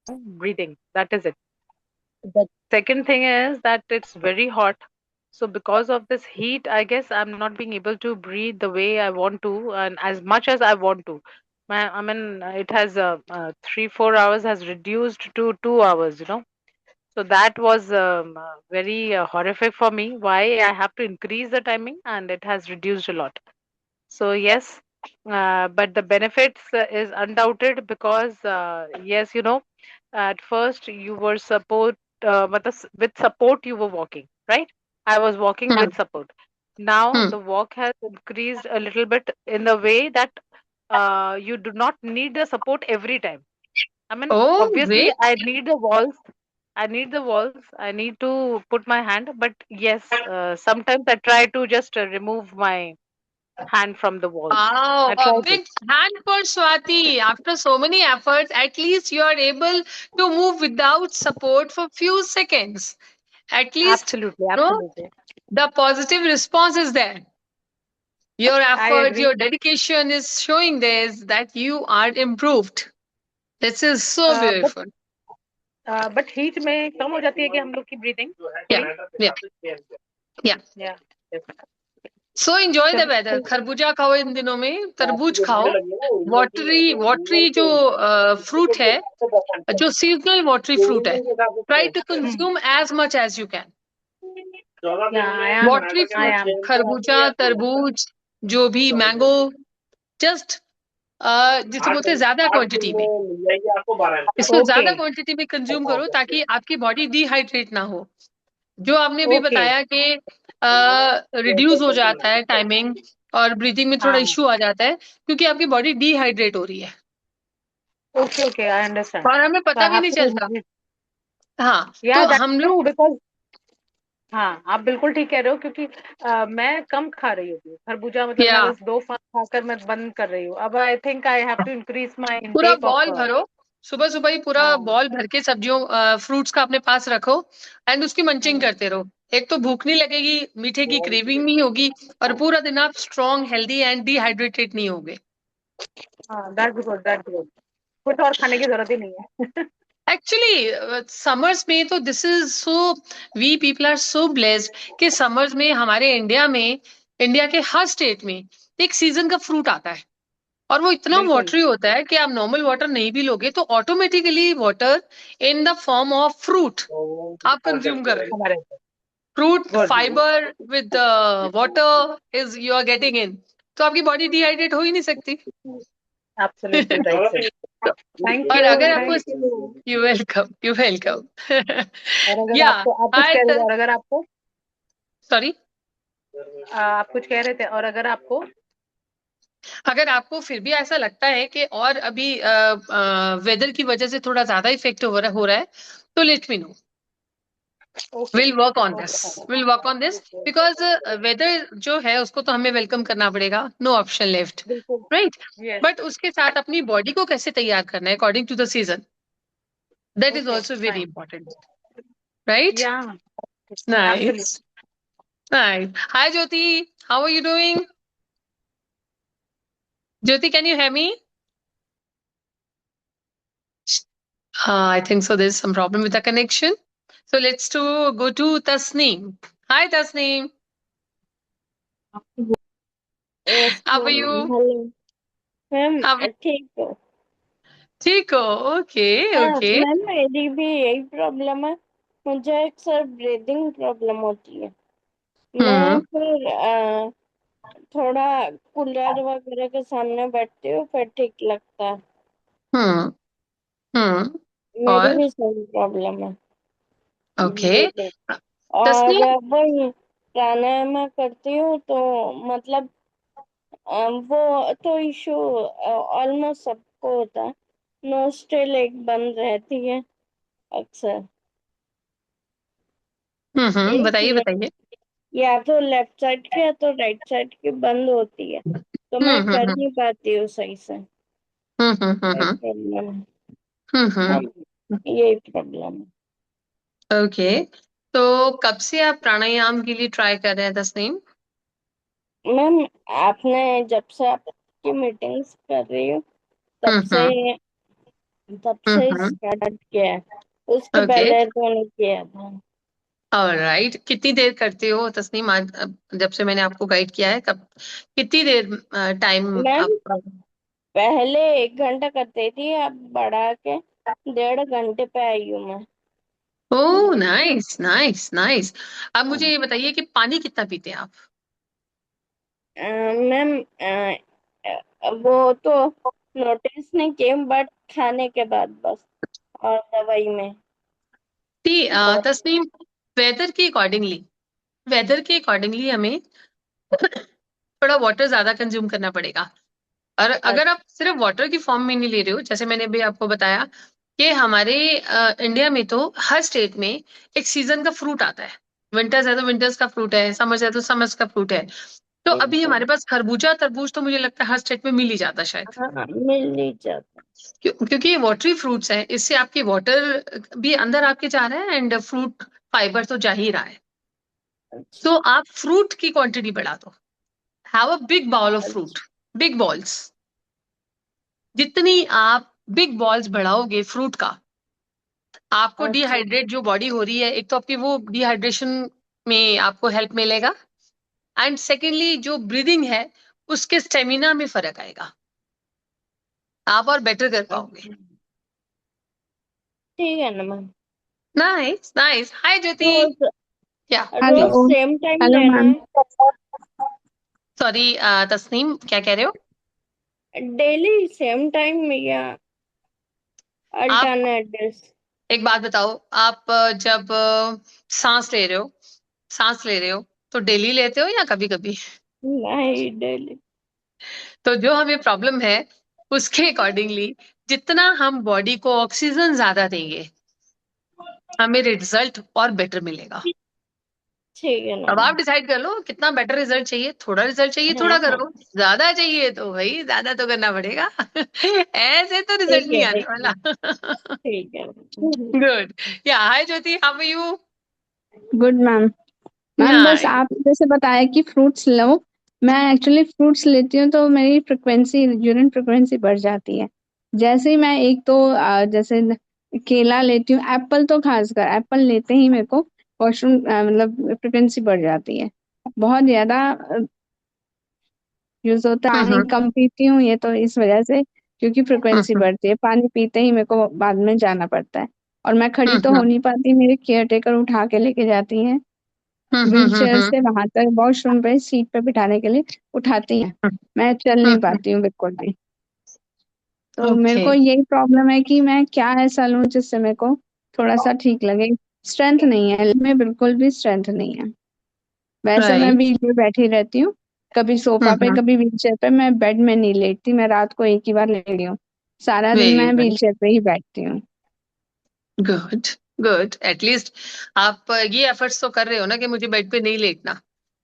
breathing. That is it. The second thing is that it's very hot. So because of this heat, I guess I'm not being able to breathe the way I want to and as much as I want to. I mean, it has 3-4 hours has reduced to 2 hours. So that was very horrific for me. Why I have to increase the timing, and it has reduced a lot. So yes, but the benefits is undoubted because yes, at first you were with support you were walking, right? I was walking Hmm. with support. Now Hmm. the walk has increased a little bit in the way that you do not need the support every time. I mean, Oh, obviously, great. I need the walls. I need the walls. I need to put my hand, but yes, sometimes I try to just remove my hand from the walls. Wow, I a try to. big hand for Swati. After so many efforts, at least you are able to move without support for few seconds. At least, Absolutely, no, absolutely. the positive response is there. Your I effort, agree. your dedication is showing this that you are improved. This is so Uh, but beautiful. but heat में कम हो जाती है कि हम लोग की breathing Yeah, थोड़ी. yeah, yeah. Yeah. Yes. So enjoy the चल- वेदर, चल- खरबूजा खाओ इन दिनों में, तरबूज खाओ, वाटरी वाटरी जो फ्रूट है, जो सीजनल वाटरी फ्रूट है, try to Hmm. Consume as much as you can. Yeah, I am. Watery I fruit, am. खरबूजा, तरबूज, जो भी मैंगो, जस्ट जिसे बोलते हैं ज्यादा क्वांटिटी में, इसको ज्यादा Okay. क्वांटिटी में कंज्यूम करो ताकि आपकी बॉडी डिहाइड्रेट ना हो. जो आपने भी Okay. बताया कि रिड्यूस हो जाता है टाइमिंग और ब्रीथिंग में थोड़ा हाँ. इश्यू आ जाता है क्योंकि आपकी बॉडी डिहाइड्रेट हो रही है Okay. Okay. I understand. और हमें So I पता भी have नहीं to चलता. remove it. हाँ, Yeah, तो that's हम लोग. true because हाँ, आप बिल्कुल ठीक कह रहे हो क्योंकि मैं कम खा रही हूँ खरबूजा मतलब या मैं बस 2 फल खाकर मैं बंद कर रही हूँ अब I think I have to increase my पूरा इनटेक ऑफ बॉल भरो, सुबह सुबह ही पूरा हाँ बॉल भर के सब्जियों फ्रूट्स का अपने पास रखो एंड उसकी मंचिंग हाँ करते रहो. एक तो भूख नहीं लगेगी, मीठे की क्रेविंग नहीं होगी और पूरा दिन आप स्ट्रॉन्ग, हेल्दी एंड डिहाइड्रेटेड नहीं होगे. हाँ दैट्स गुड कुछ और खाने की जरूरत ही नहीं है एक्चुअली समर्स में तो this is so, we people are so blessed कि समर्स में हमारे इंडिया में, इंडिया के हर स्टेट में एक सीजन का फ्रूट आता है और वो इतना बिल्कुल वाटरी होता है कि आप नॉर्मल वाटर नहीं भी लोगे तो automatically water in the form of fruit आप कंज्यूम कर रहे हो. हमारे fruit good fibre with water is you are getting in, तो आपकी बॉडी डिहाइड्रेट हो ही नहीं सकती. एब्सोल्युटली राइट सर और अगर आपको, thank you you welcome, you welcome. और अगर या, आपको आप कुछ हाय कह रहे थे सर, और अगर आपको सॉरी. आप कुछ कह रहे थे और अगर आपको अगर आपको फिर भी ऐसा लगता है कि और अभी वेदर की वजह से थोड़ा ज्यादा इफेक्ट हो रहा है तो let me know. Okay will work on this, okay will work on this because weather जो है उसको तो हमें वेलकम करना पड़ेगा, नो ऑप्शन लेफ्ट. बिल्कुल राइट. यस बट उसके साथ अपनी बॉडी को कैसे तैयार करना है according to the season, that is okay also very fine important. Right. Yeah nice. Absolutely nice. Hi Jyoti, how are you doing? Jyoti, can you hear me? I think so. There's some problem with the connection. So let's go to Tasneem. Hi, Tasneem. Yes, How are ma'am. you? Hello. Ma'am How are you? ठीक हो? ठीक हो? Okay, हाँ okay. Ma'am मेरी भी यही problem है. मुझे अक्सर ब्रीदिंग प्रॉब्लम होती है. मैं Hmm. फिर थोड़ा कूलर वगैरह के सामने बैठती हूँ फिर ठीक लगता है. Hmm. Hmm. मेरी और भी सेम प्रॉब्लम है okay. ब्रीदिंग. और तस्नीम. वही प्राणायाम करती हूँ तो मतलब वो तो इशू ऑलमोस्ट सबको होता है. नोस्ट्रिल एक बंद रहती है अक्सर. एक बताइए मिनट. बताइए. या तो लेफ्ट साइड की या तो राइट साइड की बंद होती है तो मैं कर हम्म. नहीं पाती हूँ सही से. ये हम्म. प्रॉब्लम है. हाँ, हम्म. यही प्रॉब्लम है. ओके. तो कब से आप प्राणायाम के लिए ट्राई कर रहे हैं तस्नीम? मैम आपने जब से आपकी मीटिंग्स कर रही हो तब से हम्म. तब से हम्म। स्टार्ट किया है, उसके ओके। पहले तो नहीं किया था। ऑलराइट, कितनी देर करते हो तस्नीम आज, जब से मैंने आपको गाइड किया है, कब कितनी देर टाइम मैम आप? पहले 1 घंटा करती थी, अब बढ़ा के 1.5 घंटे पे आई हूँ मैं। Oh nice nice nice. अब मुझे ये बताइए कि पानी कितना पीते हैं आप? मैम वो तो नोटिस नहीं किए, बट खाने के बाद बस, और दवाई में बहुत। तस्नीम, वेदर के अकॉर्डिंगली, वेदर के अकॉर्डिंगली हमें थोड़ा वाटर ज्यादा कंज्यूम करना पड़ेगा। और अगर आप अच्छा। सिर्फ वाटर की फॉर्म में नहीं ले रहे हो, जैसे मैंने अभी आपको बताया कि हमारे इंडिया में तो हर स्टेट में एक सीजन का फ्रूट आता है। विंटर्स है तो विंटर्स का फ्रूट है, समर्स है तो समर्स का फ्रूट है। तो अभी हमारे पास खरबूजा तरबूज तो मुझे लगता है हर स्टेट में मिल ही जाता शायद। हाँ, मिल ही जाता। क्योंकि ये वाटरी फ्रूट्स हैं, इससे आपकी वाटर भी अंदर आपके जा रहा है एंड फ्रूट फाइबर तो जा ही रहा है। अच्छा। तो आप फ्रूट की क्वांटिटी बढ़ा दो। Have a big bowl of fruit, अच्छा। Big balls. जितनी आप बिग बॉल्स बढ़ाओगे फ्रूट का, आपको अच्छा। डिहाइड्रेट जो बॉडी हो रही है, एक तो आपकी वो डिहाइड्रेशन में आपको हेल्प मिलेगा, एंड सेकेंडली जो ब्रीदिंग है उसके स्टेमिना में फर्क आएगा, आप और बेटर कर पाओगे। अच्छा। ठीक है ना ma'am. Nice nice. Hi Jyoti. Rose, क्या? Rose please. Hello. Same time hello लेना मैम। है? सॉरी तस्नीम, क्या कह रहे हो? डेली सेम टाइम या आप अल्टरनेट डेज? एक बात बताओ, आप जब सांस ले रहे हो, सांस ले रहे हो तो डेली लेते हो या कभी कभी? नहीं, डेली। तो जो हमें प्रॉब्लम है उसके अकॉर्डिंगली जितना हम बॉडी को ऑक्सीजन ज्यादा देंगे, हमें रिजल्ट और बेटर मिलेगा। ठीक है ना अब आप मैम। डिसाइड कर लो कितना बेटर रिजल्ट चाहिए। थोड़ा रिजल्ट चाहिए हाँ थोड़ा हाँ। करो, ज्यादा चाहिए तो भाई ज्यादा तो करना पड़ेगा। ऐसे तो रिजल्ट ठीक नहीं है, आने ठीक है, वाला। ठीक है। Good. Yeah hi Jyoti, how are you? Good ma'am. Ma'am बस नाइस। आप जैसे बताया कि फ्रूट्स लो, मैं एक्चुअली फ्रूट्स लेती हूँ तो मेरी फ्रिक्वेंसी, यूरिन फ्रिक्वेंसी बढ़ जाती है। जैसे ही मैं एक तो जैसे केला लेती हूँ, एप्पल तो खासकर एप्पल लेते ही मेरे को वॉशरूम मतलब फ्रिक्वेंसी बढ़ जाती है बहुत ज्यादा। यूज होता है, पानी हम्म कम पीती हूँ ये तो इस वजह से, क्योंकि फ्रिक्वेंसी हम्म बढ़ती है, पानी पीते ही मेरे को बाद में जाना पड़ता है। और मैं खड़ी तो हम्म हो नहीं पाती, मेरे केयर टेकर उठा के लेके जाती हैं व्हील चेयर हम्म से वहां तक, वॉशरूम पे सीट पे बिठाने के लिए उठाती हैं। मैं चल नहीं हम्म। पाती हूँ बिल्कुल भी। तो मेरे ओके। को यही प्रॉब्लम है कि मैं क्या ऐसा लूं जिससे मेरे को थोड़ा सा ठीक लगे। स्ट्रेंथ नहीं है में, बिल्कुल भी स्ट्रेंथ नहीं है। वैसे मैं राइट। व्हील पे बैठी रहती हूँ, कभी सोफा पे हम्म। कभी व्हील चेयर पे, मैं बेड में नहीं लेटती, मैं रात को एक ही बार लेट रही हूँ, सारा दिन वेरी मैं व्हील नाइस। चेयर पे ही बैठती हूँ। Good good. एटलीस्ट आप ये एफर्ट्स तो कर रहे हो ना कि मुझे बेड पे नहीं लेटना,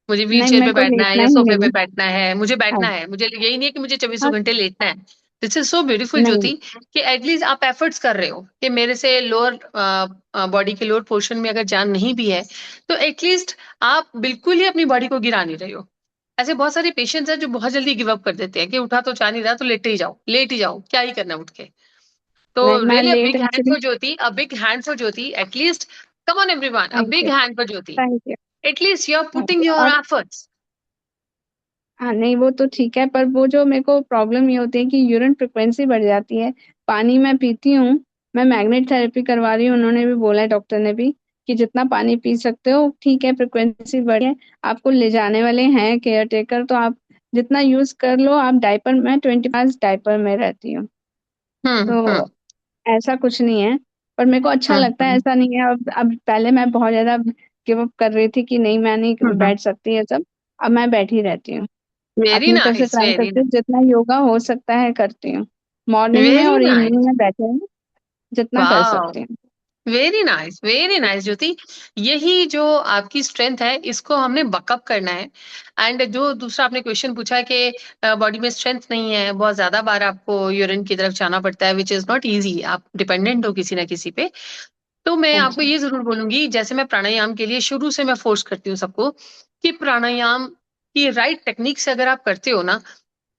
मुझे व्हील नहीं, चेयर मेरे पे को बैठना है लेटना या ही सोफे नहीं पे है। बैठना है, मुझे हाँ। बैठना है, मुझे यही नहीं है कि मुझे चौबीसों हाँ, घंटे लेटना है। दिस इज सो ब्यूटीफुल नहीं। ज्योति, कि एटलीस्ट आप एफर्ट्स कर रहे हो कि मेरे से लोअर बॉडी के लोअर पोर्शन में अगर जान नहीं भी है, तो एटलीस्ट आप बिल्कुल ही अपनी बॉडी को गिरा नहीं रहे हो। ऐसे बहुत सारे पेशेंट्स हैं जो बहुत जल्दी गिव अप कर देते हैं कि उठा तो जा नहीं रहा तो लेटे ही जाओ, लेट ही जाओ, क्या ही करना उठ के। तो नहीं, मैं really a let big hand actually. For Jyoti, a big hand for Jyoti, at least come on everyone, a thank big you. Hand for Jyoti. Thank you. At least you are thank putting you. Your और efforts. हाँ, नहीं वो तो ठीक है, पर वो जो मेरे को प्रॉब्लम ये होती है कि यूरिन फ्रिक्वेंसी बढ़ जाती है। पानी मैं पीती हूँ, मैं मैग्नेट थेरेपी करवा रही हूँ, उन्होंने भी बोला है, डॉक्टर ने भी, कि जितना पानी पी सकते हो ठीक है, फ्रिक्वेंसी बढ़ी है, आपको ले जाने वाले हैं केयर टेकर, तो आप जितना यूज कर लो। आप डायपर में 24 डायपर में रहती हूँ, तो हम्म। ऐसा कुछ नहीं है। पर मेरे को अच्छा लगता है, हम्म ऐसा नहीं है। अब पहले मैं बहुत ज्यादा गिव अप कर रही थी कि नहीं मैं नहीं हम्म। बैठ सकती है सब, अब मैं बैठी रहती हूँ। वेरी अपनी तरफ से नाइस, ट्राई वेरी करती हूँ, नाइस, जितना योगा हो सकता है करती हूँ, मॉर्निंग में वेरी और इवनिंग नाइस। में बैठे हैं, जितना कर वाह, सकती हूँ। वेरी नाइस ज्योति। यही जो आपकी स्ट्रेंथ है इसको हमने बकअप करना है। एंड जो दूसरा आपने क्वेश्चन पूछा है कि बॉडी में स्ट्रेंथ नहीं है, बहुत ज्यादा बार आपको यूरिन की तरफ जाना पड़ता है, विच इज नॉट इजी, आप डिपेंडेंट हो किसी ना किसी पे। तो मैं हाँ आपको जी। ये जरूर बोलूंगी, जैसे मैं प्राणायाम के लिए शुरू से मैं फोर्स करती हूँ सबको, कि प्राणायाम की राइट टेक्निक से अगर आप करते हो ना,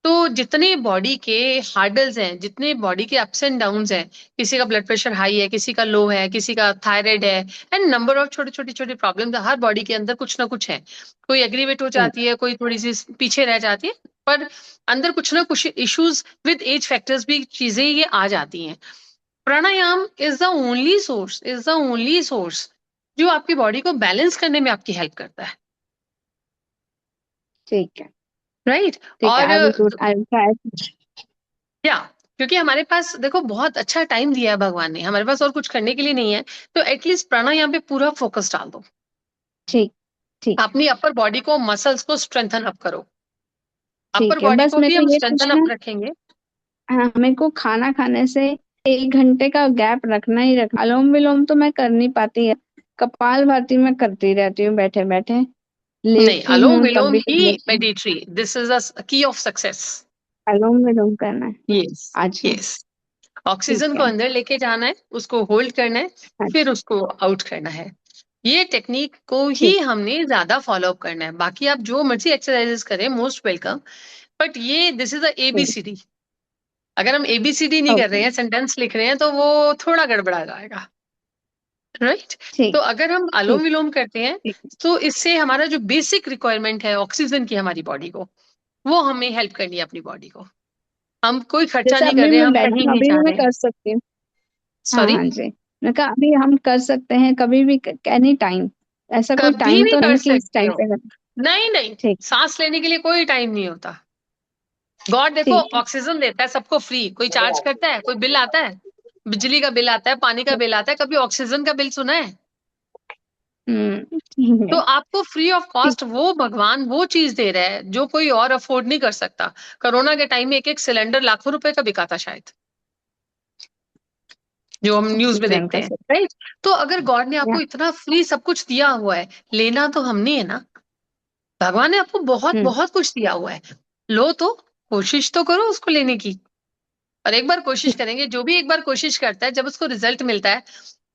तो जितने बॉडी के हार्डल्स हैं, जितने बॉडी के अप्स एंड डाउन्स हैं, किसी का ब्लड प्रेशर हाई है, किसी का लो है, किसी का थायराइड है, एंड नंबर ऑफ छोटे छोटे छोटे प्रॉब्लम्स हर बॉडी के अंदर कुछ ना कुछ है। कोई एग्रीवेट हो जाती है, कोई थोड़ी सी पीछे रह जाती है, पर अंदर कुछ ना कुछ इश्यूज विद एज फैक्टर्स भी चीजें ये आ जाती हैं। प्राणायाम इज द ओनली सोर्स जो आपकी बॉडी को बैलेंस करने में आपकी हेल्प करता है। ठीक है, राइट। ठीक है, और आई विल ट्राई। या क्योंकि हमारे पास देखो बहुत अच्छा टाइम दिया है भगवान ने, हमारे पास और कुछ करने के लिए नहीं है, तो एटलीस्ट प्राणायाम पे पूरा फोकस डाल दो। ठीक, ठीक, अपनी अपर बॉडी को, मसल्स को स्ट्रेंथन अप करो। अपर ठीक है। बॉडी बस को मेरे भी को हम ये स्ट्रेंथन पूछना अप है, रखेंगे। हाँ, मेरे को खाना खाने से 1 घंटे का गैप रखना ही रखना। अनुलोम विलोम तो मैं कर नहीं पाती है, कपाल भाती मैं करती रहती हूँ बैठे बैठे, नहीं, लेटी अलोम हूँ तब विलोम भी ही कर लेती हूँ। मेडिटेरी, दिस इज अ की ऑफ सक्सेस। अनुलोम विलोम करना है। यस। अच्छा, यस। ठीक ऑक्सीजन को है। अंदर लेके जाना है, उसको होल्ड करना है, फिर अच्छा, उसको आउट करना है। ये टेक्निक को ही ठीक, हमने ज्यादा फॉलो अप करना है। बाकी आप जो मर्जी एक्सरसाइजेस करें, मोस्ट वेलकम, बट ये दिस इज अ ठीक, एबीसीडी। अगर हम एबीसीडी नहीं कर ओके, रहे हैं, सेंटेंस लिख रहे हैं, तो वो थोड़ा गड़बड़ा जाएगा। राइट। तो ठीक, अगर हम अनुलोम ठीक, विलोम करते हैं, ठीक। तो इससे हमारा जो बेसिक रिक्वायरमेंट है ऑक्सीजन की हमारी बॉडी को, वो हमें हेल्प करनी है अपनी बॉडी को। हम कोई खर्चा जैसे नहीं कर अभी रहे हैं, मैं हम बैठी कहीं हूँ, नहीं अभी भी जा मैं रहे हैं। कर सकती हूँ। हाँ, सॉरी। हाँ जी। मैं कहा अभी हम कर सकते हैं कभी भी, एनी टाइम। ऐसा कोई कभी टाइम भी तो कर नहीं कि इस सकते टाइम हो। पे करना। नहीं नहीं, ठीक, सांस लेने के लिए कोई टाइम नहीं होता। गॉड देखो ठीक है। ऑक्सीजन देता है सबको फ्री, कोई चार्ज करता है, कोई बिल आता है, बिजली का बिल आता है, पानी का बिल आता है, कभी ऑक्सीजन का बिल सुना है? ठीक तो है, आपको फ्री ऑफ ठीक। कॉस्ट वो भगवान वो चीज दे रहा है जो कोई और अफोर्ड नहीं कर सकता। कोरोना के टाइम में एक एक सिलेंडर लाखों रुपए का बिका था शायद, जो हम न्यूज में ऑक्सीजन देखते का हैं। सर। राइट। तो अगर गॉड ने या, आपको इतना फ्री सब कुछ दिया हुआ है, लेना तो हमने है ना। भगवान ने आपको बहुत हम्म बहुत कुछ दिया हुआ है, लो तो, कोशिश तो करो उसको लेने की। और एक बार कोशिश करेंगे, जो भी एक बार कोशिश करता है, जब उसको रिजल्ट मिलता है,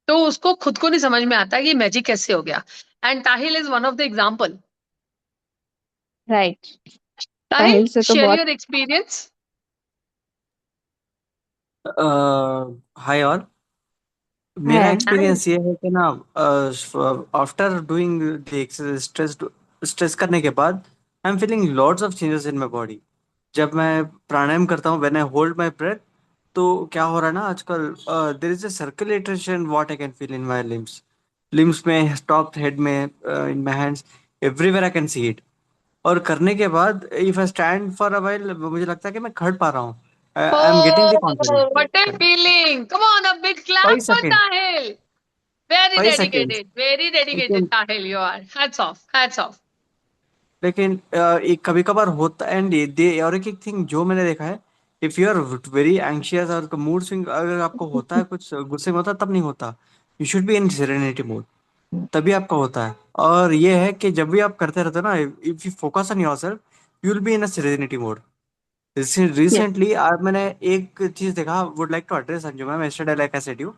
तो उसको खुद को नहीं समझ में आता कि मैजिक कैसे हो गया। And Tahil is one of the example. Right. Tahil, Sahil से तो शेयर बहुत। Your experience. Hi all. मेरा है। एक्सपीरियंस ये है कि ना, after doing the exercise, stress करने के बाद I am feeling lots of changes in my body. जब मैं प्राणायाम करता हूँ, when I hold my breath, तो क्या हो रहा है ना आजकल, there is a circulation what I can feel in my limbs. Limbs में, टॉप हेड में, in my hands, everywhere I can see it. और करने के बाद if I stand for a while, मुझे लगता है कि मैं खड़ पा रहा हूँ। I am getting the confidence. Oh, what a feeling! Come on, a big clap 5 for second, Tahil. Very 5 seconds. dedicated, very dedicated, लेकिन Tahil. You are. Hats off, hats off. लेकिन एक कभी कभार होता, एंड दे और एक thing जो मैंने देखा है, if you are very anxious और मूड स्विंग अगर आपको होता है, कुछ गुस्से में होता है, तब नहीं होता। You should be in serenity mode, तभी आपका होता है। और ये है कि जब भी आप करते रहते हो ना, if you focus on yourself, you will be in a serenity mode. Yes. Recently आज मैंने एक चीज देखा, would like to address Anju ma'am, yesterday like I said you,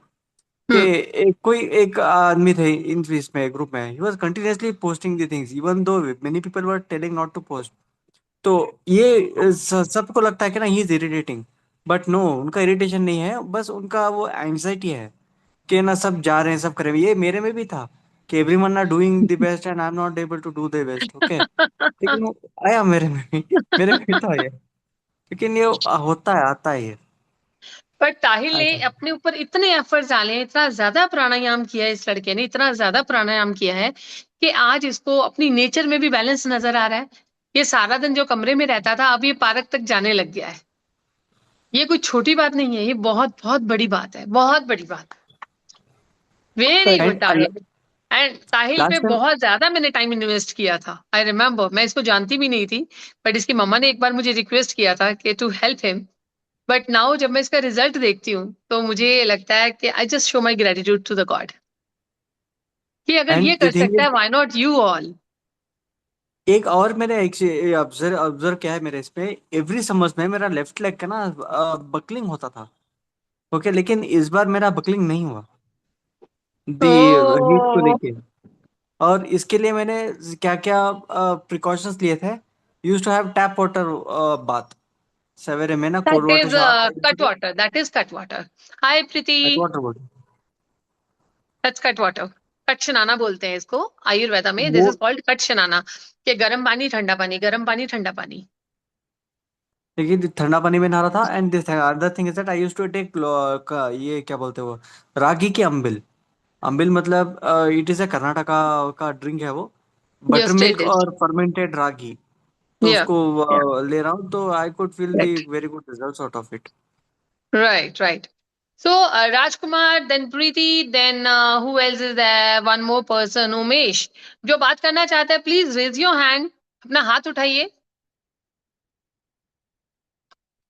कि Hmm. एक आदमी थे इन इसमें ग्रुप में, he was continuously posting the things even though many people were telling not to post. तो ये सबको लगता है कि ना he is irritating, but no, उनका इरिटेशन नहीं है, बस उनका वो एंजाइटी है कि ना सब जा रहे हैं, सब करें। ये मेरे में भी था कि everyone are doing the best and I am not able to do the best, okay. लेकिन वो आया मेरे में भी, मेरे में भी था ये। लेकिन ये होता है, आता है ये। पर ताहिल ने ऐसा। अपने ऊपर इतने एफर्ट्स डाले हैं, इतना ज्यादा प्राणायाम किया है इस लड़के ने, इतना ज्यादा प्राणायाम किया है कि आज इसको अपनी नेचर में भी बैलेंस नजर आ रहा है। ये सारा दिन जो कमरे में रहता था, अब ये पार्क तक जाने लग गया है। ये कोई छोटी बात नहीं है, ये बहुत बहुत बड़ी बात है, बहुत बड़ी बात। Very good and Tahil. And Sahil पे लास्ट टाइम, बहुत ज्यादा मैंने टाइम इन्वेस्ट किया था, आई रिमेम्बर। मैं इसको जानती भी नहीं थी, बट इसकी मम्मा ने एक बार मुझे रिक्वेस्ट किया था कि to help him. But now जब मैं इसका रिजल्ट देखती हूँ, तो मुझे लगता है कि I just show my gratitude to the God, कि अगर एंड ये कर द थिंग सकता इज, है, व्हाई नॉट यू ऑल। एक और मैंने एक ऑब्जर्व ऑब्जर्व किया है मेरे इसमें, एवरी समर्स में मेरा लेफ्ट लेग का ना बकलिंग होता था, ओके। लेकिन इस बार मेरा बकलिंग नहीं हुआ, दी हीट को ओ। लेके। और इसके लिए मैंने क्या क्या प्रिकॉशंस लिए थे। Use to have tap water bath, सवेरे में ना That cold water is shower cut water. That is cut water. Hi, Preeti. Water body That's cut water. Cut शनाना बोलते हैं इसको आयुर्वेदा में. वो This is called कट शनाना. कि गर्म पानी ठंडा पानी, गर्म पानी ठंडा पानी. देखिए ठंडा पानी में नहा रहा था and this other thing is that I used to take ये क्या बोलते हैं वो रागी की अम्बिल अम्बिल मतलब इट इज ए कर्नाटका का ड्रिंक है वो butter Just still milk this. और फर्मेंटेड रागी तो Yeah. उसको ले रहा हूँ तो I could feel the Correct. Very good results out of it Right, right. So, Rajkumar, then Preeti, then who else is there? One more person, Umesh. जो बात करना चाहता है, please raise your hand. अपना हाथ उठाइए.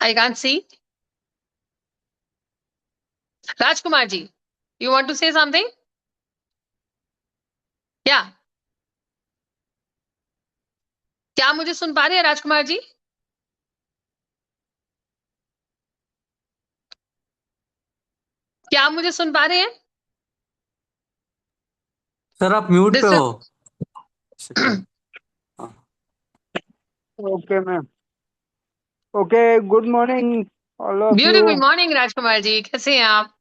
I can't see. Rajkumar ji, you want to say something? Yeah. क्या मुझे सुन पा रहे हैं राजकुमार जी? क्या आप मुझे सुन पा रहे हैं? सर आप म्यूट पे This हो is सेकंड हाँ Okay, ma'am. Okay, good morning, all of beautiful you. morning Rajkumar ji, कैसे हैं आप?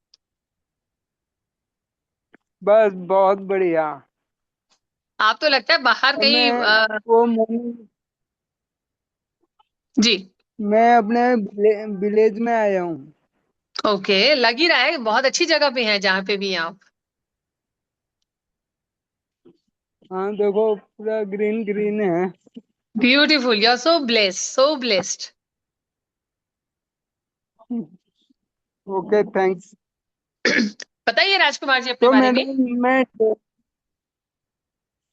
बस बहुत बढ़िया। आप तो लगता है बाहर और कहीं वो morning जी. मैं अपने विलेज में आया हूँ। ओके, लग ही रहा है बहुत अच्छी जगह पे हैं जहाँ पे भी हैं आप. हाँ देखो पूरा ग्रीन ग्रीन है। Beautiful, you are so blessed, so blessed. Okay thanks. बताइए राजकुमार जी अपने तो बारे में. मैडम मैं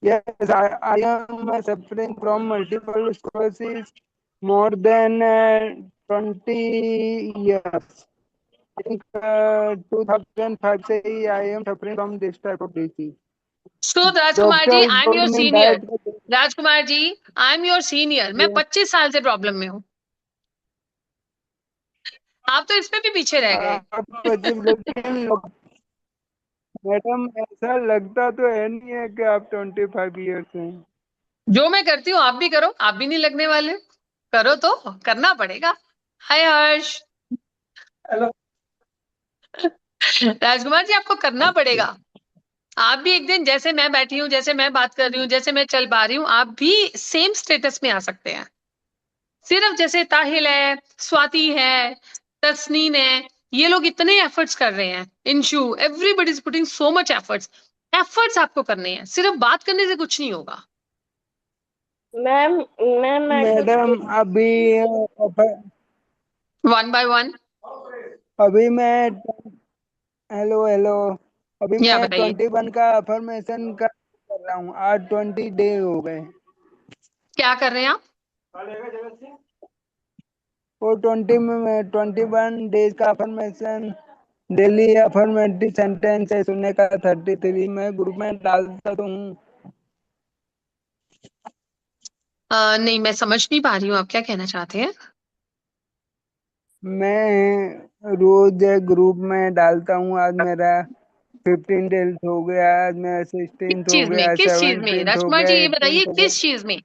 yes I am suffering from multiple sclerosis more than 20 years. I think 2005 से ही I am suffering from this type of disease. So Rajkumar ji, Doctors I am told your me senior. that Rajkumar ji, I am your senior. मैं 25 साल से problem में हूँ. आप तो इसमें भी पीछे रह गए. आप लेकिन मैडम ऐसा लगता तो है नहीं है कि आप 25 ईयर्स हैं। जो मैं करती हूँ आप भी करो, आप भी नहीं लगने वाले. करो तो करना पड़ेगा. हाय हर्ष. हेलो राजकुमार जी आपको करना पड़ेगा. आप भी एक दिन जैसे मैं बैठी हूँ, जैसे मैं बात कर रही हूँ, जैसे मैं चल पा रही हूँ, आप भी सेम स्टेटस में आ सकते हैं. सिर्फ जैसे ताहिल है, स्वाति है, तस्नीन है, ये लोग इतने एफर्ट्स कर रहे हैं. Inshu, everybody is putting so much efforts. Efforts आपको करने हैं, सिर्फ बात करने से कुछ नहीं होगा. मैम मैं कुछ मैडम अभी वन बाय वन. अभी मैं हेलो हेलो अभी या मैं बताइए 21 का अफर्मेशन कर रहा हूँ। आज 20 डे हो गए। क्या कर रहे हैं आप. वो 21 डेज का अफर्मेशन डेली अफर्मेटिव सेंटेंस है सुनने का 33 मैं ग्रुप में डालता तो हूँ। नहीं, मैं समझ नहीं पा रही हूँ आप क्या कहना चाहते हैं. मैं रोज ग्रुप में डालता हूँ। आज मेरा 15 डेज हो गया। आज मेरा 16th हो गया, किस चीज में 17th हो राजकुमार गया, जी, ये बताइए 18th हो गया। किस चीज में. He's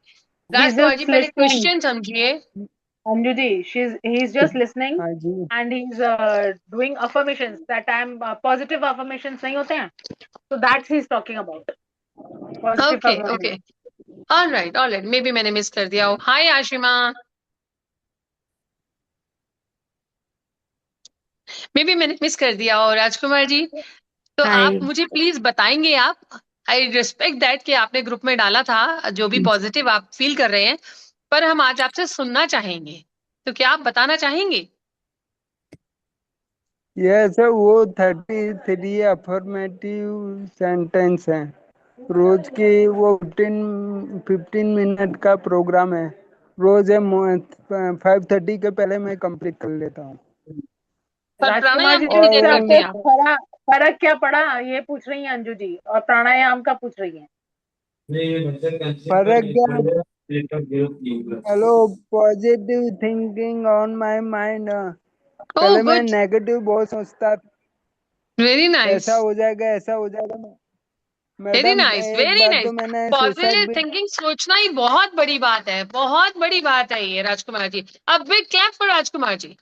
राजकुमार just जी पहले listening. क्वेश्चन समझिए. Anju ji, he's just listening हाँ जी and he's doing affirmations that I'm positive affirmations नहीं होते हैं. So that's he's talking about. Positive okay affirmations. Okay, alright, may be मैंने मिस कर दिया हो. हाय आशिमा, मे बी मैंने मिस कर दिया हो. राजकुमार जी, तो आप हाय मुझे प्लीज बताएंगे. आप, आई रिस्पेक्ट दैट कि आपने ग्रुप में डाला था जो भी पॉजिटिव आप फील कर रहे हैं, पर हम आज आपसे सुनना चाहेंगे. तो क्या आप बताना चाहेंगे. यस वो 33 अफर्मेटिव सेंटेंस है। रोज की वो 15 मिनट का प्रोग्राम है। रोज 5:30 के पहले मैं कंप्लीट कर लेता हूँ। पर राजकुमार प्राणायाम जी क्यों नहीं इससे कर और सकते आपको आप. फर्क क्या पड़ा ये पूछ रही हैं अंजू जी और प्राणायाम का पूछ रही हैं. फर्क क्या? Hello positive thinking on my mind. Oh पहले मैं गुड, नेगेटिव बहुत सोचता वेरी नाइस. ऐसा हो जाएगा ऐसा हो जाएगा। वेरी मैडम नाइस, एक वेरी बार तो नाइस। मैंने सुसाइड पॉजिटिव भी थिंकिंग सोचना ही बहुत बड़ी बात है, बहुत बड़ी बात है ये राजकुमार जी। अब big clap for Rajkumar ji.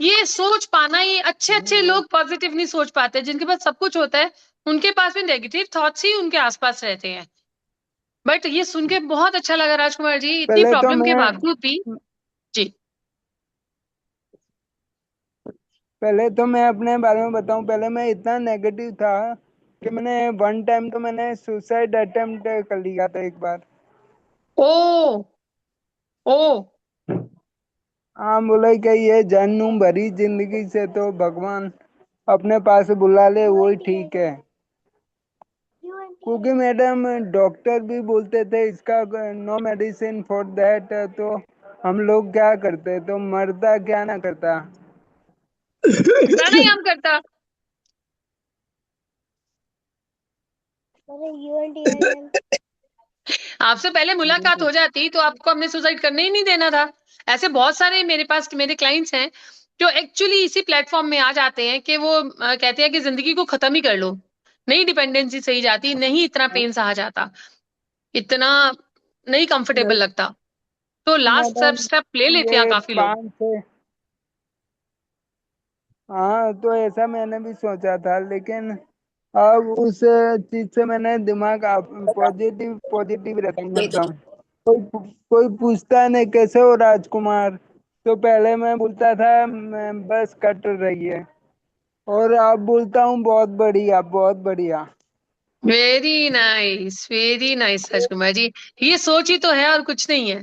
ये सोच पाना, ये अच्छे अच्छे लोग पॉजिटिव नहीं सोच पाते, जिनके पास सब कुछ होता है उनके पास भी नेगेटिव थॉट्स ही उनके आसपास रहते हैं। बट ये सुन के बहुत अच्छा लगा राजकुमार जी, इतनी पहले तो प्रॉब्लम के मैं बावजूद भी। जी। पहले तो मैं अपने बारे में बताऊं, पहले मैं इतना नेगेटिव था कि मैंने वन टाइम तो मैंने सुसाइड अटेम्प्ट कर लिया था एक बार। ओ ओ हाँ, बोला कि ये जानू भरी जिंदगी से तो भगवान अपने पास बुला ले वही ठीक है। क्योंकि मैडम डॉक्टर भी बोलते थे इसका नो मेडिसिन फॉर दैट, तो हम लोग क्या करते, तो मरता क्या ना करता। प्राणायाम करता। आपसे पहले मुलाकात हो जाती तो आपको हमने सुसाइड करने ही नहीं देना था। ऐसे बहुत सारे मेरे पास मेरे क्लाइंट्स हैं जो एक्चुअली इसी प्लेटफॉर्म में आ जाते हैं कि वो कहते हैं कि जिंदगी को खत्म ही कर लो, नहीं डिपेंडेंसी सही जाती, नहीं इतना पेन सहा जाता, इतना नहीं कंफर्टेबल लगता, तो लास्ट मैडम स्टेप ले लेते हैं ये काफी लोग। 5 से, हाँ तो ऐसा मैंने भी सोचा था, लेकिन अब उस चीज से मैंने दिमाग पॉजिटिव पॉजिटिव रखता हूँ। कोई पूछता है नहीं कैसे हो राजकुमार, तो पहले मैं बोलता था मैं बस कट रही है, और अब बोलता हूँ बहुत बढ़िया बहुत बढ़िया। Very nice Rajkumar ji. ये सोच ही तो है और कुछ नहीं है।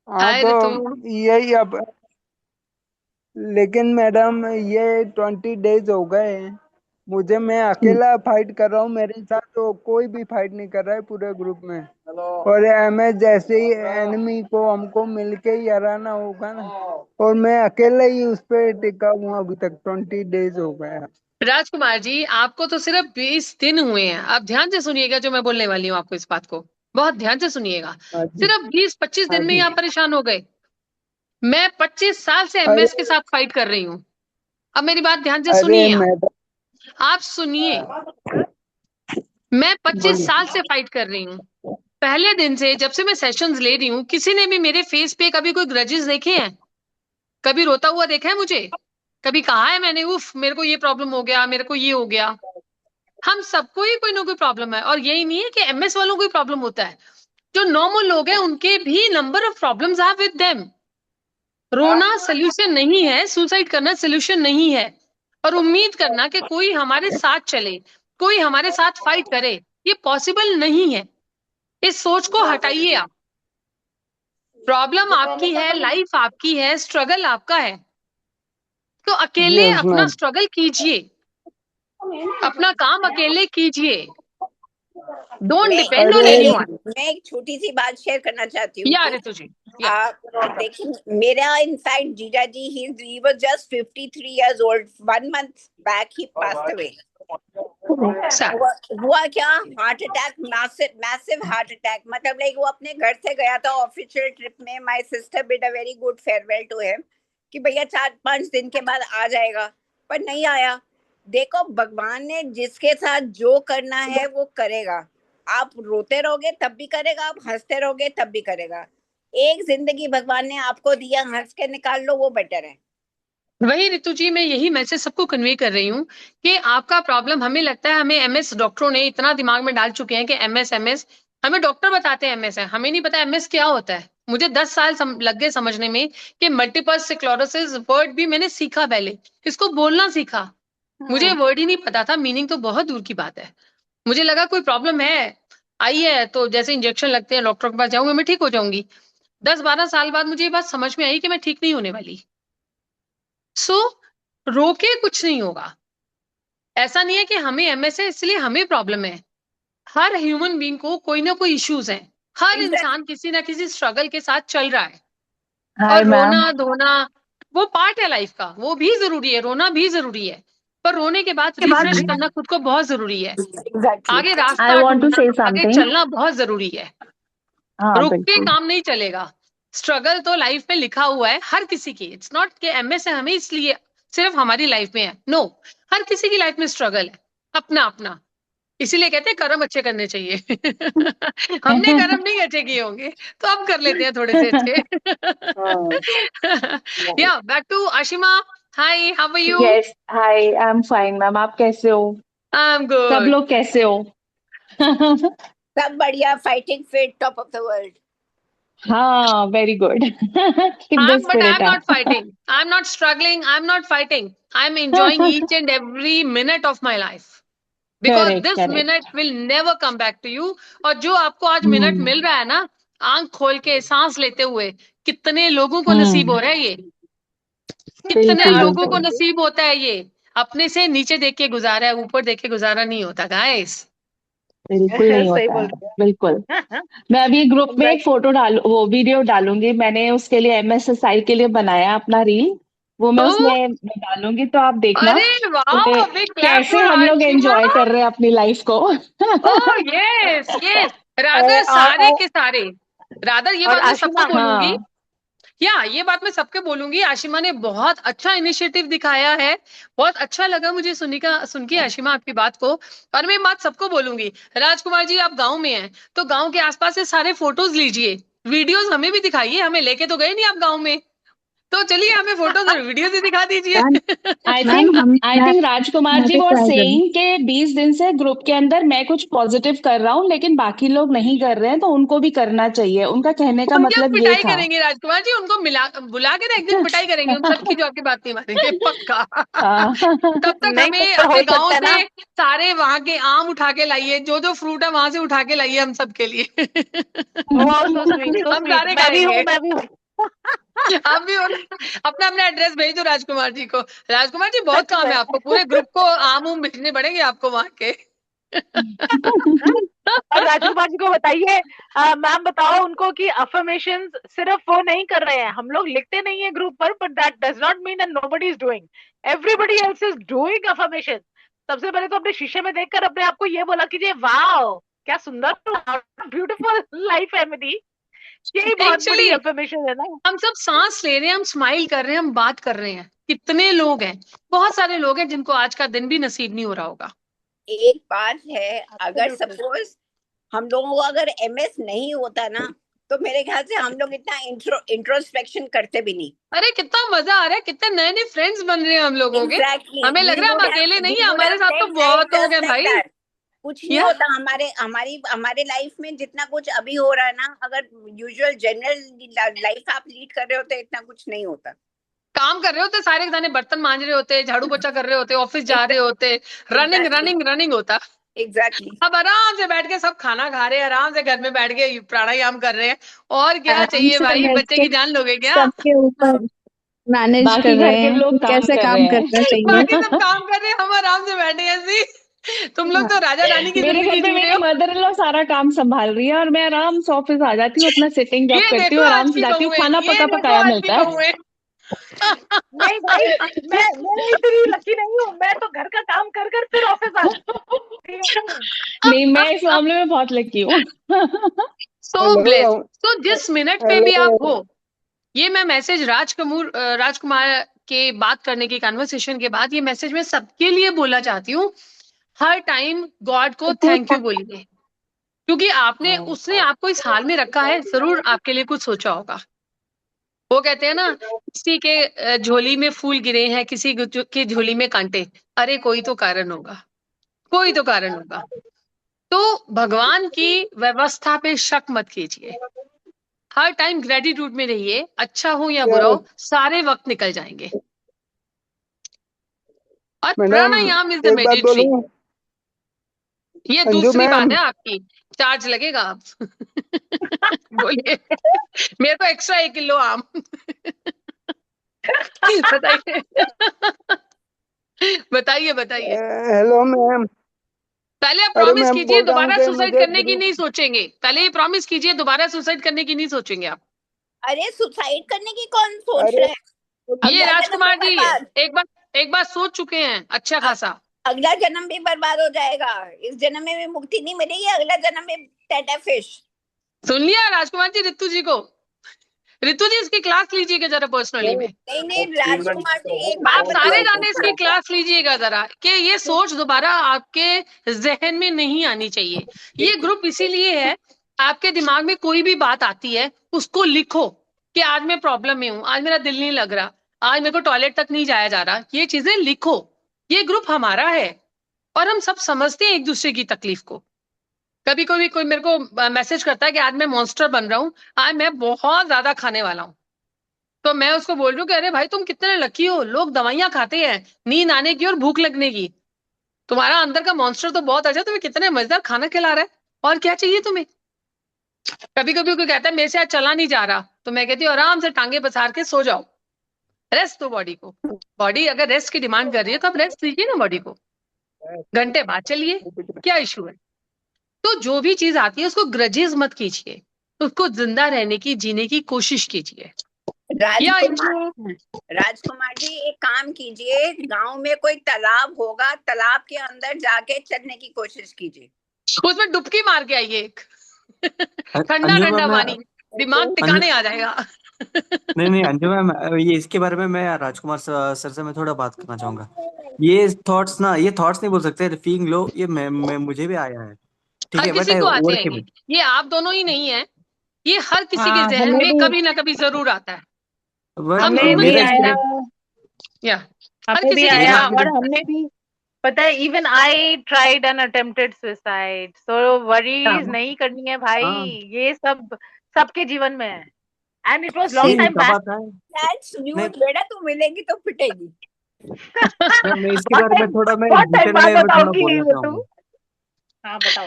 हाँ हाय तो ऋतु। यही अब, लेकिन मैडम ये 20 डेज हो गए हैं मुझे, मैं अकेला फाइट कर रहा हूँ, मेरे साथ तो कोई भी फाइट नहीं कर रहा है पूरे ग्रुप में। और एमएस जैसे ही एनिमी को हमको मिलके ही हराना होगा ना, और मैं अकेले ही उस पे टिका हूँ अभी तक, 20 डेज हो गए हैं। राजकुमार जी आपको तो सिर्फ 20 दिन हुए हैं। आप ध्यान से सुनिएगा जो मैं बोलने वाली हूँ आपको, इस बात को बहुत ध्यान से सुनिएगा। हाँ जी। सिर्फ 20-25 हाँ दिन में ही जी। आप परेशान हो गए। मैं 25 साल से अरे एमएस के साथ फाइट कर रही हूँ। अब मेरी बात ध्यान से अरे सुनिए मैडम आप सुनिए। मैं 25 बोलिए। साल से फाइट कर रही हूँ। पहले दिन से जब से मैं सेशंस ले रही हूँ, किसी ने भी मेरे फेस पे कभी कोई ग्रजेस देखे हैं? कभी रोता हुआ देखा है मुझे? कभी कहा है मैंने उफ मेरे को ये प्रॉब्लम हो गया, मेरे को ये हो गया? हम सबको ही कोई ना कोई प्रॉब्लम है, और यही नहीं है कि एमएस वालों को ही प्रॉब्लम होता है। जो नॉर्मल लोग हैं उनके भी number of problems are with them. रोना सोल्यूशन नहीं है, सुसाइड करना सोल्यूशन नहीं है। और उम्मीद करना कि कोई हमारे साथ चले, कोई हमारे साथ फाइट करे, ये पॉसिबल नहीं है। इस सोच को हटाइए आप। प्रॉब्लम आपकी है, लाइफ आपकी है, स्ट्रगल आपका है, तो अकेले यस अपना मैम। स्ट्रगल कीजिए, अपना काम अकेले कीजिए। डोंट मैं डिपेंड ऑन अरे मैं एनीवन। एक मैं एक छोटी सी बात शेयर करना चाहती हूँ या कि ऋतु जी, या आप देखिए, मेरा इनफैक्ट जीजा जी ही was just 53 years old, 1 month back ही पास्ड अवे। सर। हुआ क्या, heart attack, massive massive heart attack. मतलब लाइक वो अपने घर से गया था ऑफिशियल ट्रिप में, my sister bid a very good farewell to him कि भैया 4-5 दिन के बाद आ जाएगा, पर नहीं आया। देखो भगवान ने जिसके साथ जो करना है वो करेगा। आप रोते रहोगे तब भी करेगा, आप हंसते रहोगे तब भी करेगा। एक जिंदगी भगवान ने आपको दिया, हंस के निकाल लो, वो बेटर है। वही ऋतु जी, मैं यही मैसेज सबको कन्वे कर रही हूँ कि आपका प्रॉब्लम, हमें लगता है हमें एमएस डॉक्टरों ने इतना दिमाग में डाल चुके हैं कि एमएस एमएस, हमें डॉक्टर बताते हैं एमएस है, हमें नहीं पता एमएस क्या होता है। मुझे 10 साल लग गए समझने में कि मल्टीपल स्क्लेरोसिस वर्ड भी मैंने सीखा, पहले इसको बोलना सीखा। मुझे वर्ड ही नहीं पता था, मीनिंग तो बहुत दूर की बात है। मुझे लगा कोई प्रॉब्लम है, आई है तो जैसे इंजेक्शन लगते हैं डॉक्टर के पास जाऊंगी मैं ठीक हो जाऊंगी। 10-12 साल बाद मुझे ये बात समझ में आई कि मैं ठीक नहीं होने वाली। सो रोके कुछ नहीं होगा। ऐसा नहीं है कि हमें एमएस है इसलिए हमें प्रॉब्लम है। हर ह्यूमन बीइंग को कोई ना कोई इश्यूज हैं। हर इंसान किसी ना किसी स्ट्रगल के साथ चल रहा है। हाय और मैम। रोना धोना वो पार्ट है लाइफ का, वो भी जरूरी है, रोना भी जरूरी है। पर रोने के बाद रिफ्रेश करना खुद को बहुत जरूरी है। एग्जैक्टली। आगे आई रास्ता वांट टू ढूंढना, से आगे समथिंग। चलना बहुत जरूरी है। हाँ रुक के बिल्कुल। काम नहीं चलेगा। स्ट्रगल तो लाइफ में लिखा हुआ है हर किसी की। इट्स नॉट कि एमएस है हमें इसलिए सिर्फ हमारी लाइफ में है। नो, हर किसी की लाइफ में स्ट्रगल है अपना अपना। इसीलिए कहते हैं कर्म अच्छे करने चाहिए। हमने कर्म नहीं अच्छे किए होंगे तो अब कर लेते हैं थोड़े से अच्छे। Yeah back to Ashima. Hi, how are you? Yes, hi, I am fine ma'am, आप कैसे हो? आई एम सब गुड। लोग कैसे हो? सब बढ़िया, fighting fit, top of the world. हाँ, very good. Keep the But spirit I'm not up. fighting. I'm not struggling. I'm not fighting. I'm enjoying each and every minute of my life. Because correct, this correct. minute will never come back to you. और जो आपको आज minute मिल रहा है ना, आंख खोल के सांस लेते हुए, कितने लोगों को नसीब हो रहा है ये? कितने बिल्कुल, लोगों को बिल्कुल, नसीब होता है ये? अपने से नीचे देख के गुजारा है, ऊपर देख के गुजारा नहीं होता गाइस। बिल्कुल नहीं सही होता बोल है, रहे बिल्कुल। हो। मैं अभी ग्रुप में मैं एक फोटो वो वीडियो डालूंगी। मैंने उसके लिए MSSI के लिए बनाया अपना रील, वो मैं ओह, उसमें डालूंगी, तो आप देखना अरे वाह, कि बिग क्लैप कैसे फॉर हम लोग आशिमा। एंजॉय कर रहे हैं अपनी लाइफ को। ओह यस यस, रादर सारे के सारे। रादर ये और बात मैं सबको आशिमा, बोलूंगी, हाँ, या ये बात मैं सबके बोलूंगी, आशिमा ने बहुत अच्छा इनिशिएटिव दिखाया है। बहुत अच्छा लगा मुझे सुन के आशिमा आपकी बात को। और मैं बात सबको बोलूंगी, राजकुमार जी आप गांव में हैं तो गांव के आसपास से सारे फोटोज लीजिए, वीडियोस हमें भी दिखाइए। हमें लेके तो गए नहीं आप गांव में, तो चलिए हमें फोटोज और वीडियोस ही दिखा दीजिए। मैम आई मैम थिंक हम आई थिंक राजकुमार मैं जी भी वो ट्राई करूँ। सेइंग के 20 दिन से ग्रुप के अंदर मैं कुछ पॉजिटिव कर रहा हूँ, लेकिन बाकी लोग नहीं कर रहे हैं, तो उनको भी करना चाहिए। उनका कहने का उनकी हम मतलब ये पिटाई था। करेंगे राजकुमार जी, उनको बुला के ना एक दिन पिटाई करेंगे, उन सबकी जो आपकी बात नहीं मानेंगे पक्का। हाँ। तब तक नहीं हमें तो हो अपने गांव सकता है ना। से सारे वहां के आम उठा के लाइए, जो जो फ्रूट है वहां से उठा के लाइए हम सबके लिए। वाह, सो स्वीट, सो हम स्वीट। सारे मैं भी हूँ, खाएंगे। मैं भी हूँ। आप भी अपना अपना एड्रेस भेज दो राजकुमार जी को। राजकुमार जी बहुत सच काम में। है आपको, पूरे ग्रुप को आम उम भेजने पड़ेंगे आपको वहां के। और राजकुमार जी को बताइए, मैम बताओ उनको कि अफर्मेशंस सिर्फ वो नहीं कर रहे हैं, हम लोग लिखते नहीं है ग्रुप पर, but that does not mean that nobody is doing, everybody else is doing affirmation. सबसे पहले तो अपने शीशे में देखकर अपने आप को ये बोला कीजिए, वाओ क्या सुंदर, ब्यूटीफुल लाइफ है मेरी। यही बहुत बड़ी एक्चुअली अफर्मेशन है ना। हम सब सांस ले रहे हैं, हम स्माइल कर रहे हैं, हम बात कर रहे हैं। कितने लोग हैं, बहुत सारे लोग हैं जिनको आज का दिन भी नसीब नहीं हो रहा होगा। एक बात है, अगर Absolutely. सपोज हम लोगों को अगर MS नहीं होता ना, तो मेरे ख्याल से हम लोग इतना इंट्रोस्पेक्शन करते भी नहीं। अरे कितना मजा आ रहा है, कितने नए नए फ्रेंड्स बन रहे हैं हम लोगों के। Exactly. हमें लग We रहा है would हम अकेले have नहीं we है, would हमारे have साथ तो lived life बहुत लोग just हैं like भाई। that. कुछ नहीं या होता हमारे लाइफ में, जितना कुछ अभी हो रहा है ना, अगर यूजुअल जनरल लाइफ आप लीड कर रहे होते इतना कुछ नहीं होता। काम कर रहे होते, सारे खाने बर्तन मांज रहे होते, झाड़ू पोछा कर रहे होते, ऑफिस जा रहे होते, रनिंग Exactly. रनिंग रनिंग होता। Exactly. अब आराम से बैठ के सब खाना खा रहे हैं, आराम से घर में बैठ के प्राणायाम कर रहे हैं। और क्या आराम चाहिए से भाई, बैठ बच्चे के की जान लोगे क्या? सबके ऊपर मैनेज कर बाकी घर रहे के हैं लोग कि काम कैसे कर रहे काम हैं। करना बाकी सब चाहिए। काम कर रहे हैं, हम आराम से बैठे हैं ऐसे। तुम लोग तो राजा रानी की मेरे घर जिंदगी पे जी रहे मेरी हो। मदर इन लॉ सारा काम संभाल रही है, और मैं आराम से ऑफिस आ जाती हूँ, अपना सिटिंग जॉब ये करती देखो हूँ, आज आराम से की जाती हूँ, बहुएं, खाना ये पका देखो पकाया आज की मिलता है। बहुएं। नहीं भाई, मैं इतनी लकी नहीं हूँ, मैं तो घर का काम कर कर फिर ऑफिस आती हूँ। नहीं, मैं इस मामले में बहुत लकी हूँ। So hello. ब्लेस्ड। तो जिस मिनट पे भी हेलो। आप हो, ये मैं मैसेज राजकुमार के बात करने की कन्वर्सेशन के बाद ये मैसेज मैं सबके लिए बोलना चाहती हूँ। हर टाइम गॉड को थैंक यू बोलिए, क्योंकि उसने आपको इस हाल में रखा है, जरूर आपके लिए कुछ सोचा होगा। वो कहते हैं ना, किसी के झोली में फूल गिरे हैं, किसी के झोली में कांटे। अरे कोई तो कारण होगा, कोई तो कारण होगा। तो भगवान की व्यवस्था पे शक मत कीजिए, हर टाइम ग्रेटिट्यूड में रहिए। अच्छा हो या बुरा हो, सारे वक्त निकल जाएंगे। और मैडम प्राणायाम इज द एक बात मेडिट्री। बोलूं? ये अंजू दूसरी बात मैम, है आपकी, चार्ज लगेगा आप। बोलिए। मेरे को एक्स्ट्रा 1 किलो आम। बताइए। बताइए बताइए। Hello ma'am. पहले आप अरे प्रॉमिस मैं कीजिए बोल रहा हूँ दोबारा कि सुसाइड मुझे करने की नहीं सोचेंगे। पहले ये प्रॉमिस कीजिए दोबारा सुसाइड करने की नहीं सोचेंगे आप। अरे सुसाइड करने की कौन सोच अरे रहा है? ये अगला जन्म राजकुमार भी जी बर्बाद। एक बार सोच चुके हैं अच्छा अ- खासा। अगला जन्म भी बर्बाद हो जाएगा, इस जन्म में भी मुक्ति नहीं मिलेगी, अगला जन्म में टाटा फिश। सुन लिया राजकुमार जी रितु जी को? ऋतु जी इसकी क्लास लीजिएगा जरा पर्सनली में। नहीं राजकुमार जी एक बात आप सारे बताओ। जाने इसकी क्लास लीजिएगा जरा, कि ये सोच दोबारा आपके जहन में नहीं आनी चाहिए। ये ग्रुप इसीलिए है, आपके दिमाग में कोई भी बात आती है उसको लिखो कि आज मैं प्रॉब्लम में हूँ, आज मेरा दिल नहीं लग रहा, आज मेरे को टॉयलेट तक नहीं जाया जा रहा, ये चीजें लिखो। ये ग्रुप हमारा है और हम सब समझते हैं एक दूसरे की तकलीफ को। कभी कभी कोई मेरे को मैसेज करता है कि आज मैं मॉन्स्टर बन रहा हूँ, आज मैं बहुत ज्यादा खाने वाला हूँ, तो मैं उसको बोल रही हूँ कि अरे भाई तुम कितने लकी हो, लोग दवाइयां खाते हैं नींद आने की और भूख लगने की, तुम्हारा अंदर का मॉन्स्टर तो बहुत अच्छा, तुम्हें कितने मजेदार खाना खिला रहा है, और क्या चाहिए तुम्हें। कभी कभी कोई कहता है मेरे से आज चला नहीं जा रहा, तो मैं कहती हूँ आराम से टांगे पसार के सो जाओ, रेस्ट दो बॉडी को। बॉडी अगर रेस्ट की डिमांड कर रही है तो आप रेस्ट दीजिए ना बॉडी को, घंटे बाद चलिए, क्या इशू है। तो जो भी चीज आती है उसको ग्रजेस मत कीजिए, उसको जिंदा रहने की, जीने की कोशिश कीजिए। या राजकुमार जी एक काम कीजिए, गांव में कोई तालाब होगा, तालाब के अंदर जाके चलने की कोशिश कीजिए, उसमें डुबकी मार के आइए एक ठंडा अंजू ठंडा मैम, पानी, दिमाग टिकाने आ जाएगा। नहीं अंजू मैम, ये इसके बारे में मैं राजकुमार सर से मैं थोड़ा बात करना चाहूंगा। ये थॉट्स ना, ये थॉट्स नहीं बोल सकते, फीलिंग लो, ये मैं मुझे भी आया है, ठीक हर है, बट किसी आई को आते हैं ओवरकेम इट। ये आप दोनों ही नहीं है, ये हर किसी के हाँ जहन हमें में भी कभी ना कभी जरूर आता है। बट हम हमें ह्यूमन भी मेरा इसके नेचर आया, है, लिए या हर हमें भी किसी के आया, दिमाग में और आता हमने भी, पता है, even I tried an attempted suicide, so है। वरीज नहीं करनी है भाई, हाँ, ये सब सबके जीवन में है, एंड इट वाज लॉन्ग नहीं टाइम कब बैक। आता है। दैट्स नहीं न्यूज, बेटा तू मिलेगी तो पिटेगी। मैं इसके बहुत बारे में टाइम, थोड़ा मैं बहुत टाइम डिटेल बाद में मैं थोड़ा बताओगी बोलना वो चाहूंगा। तू। हाँ बताओ।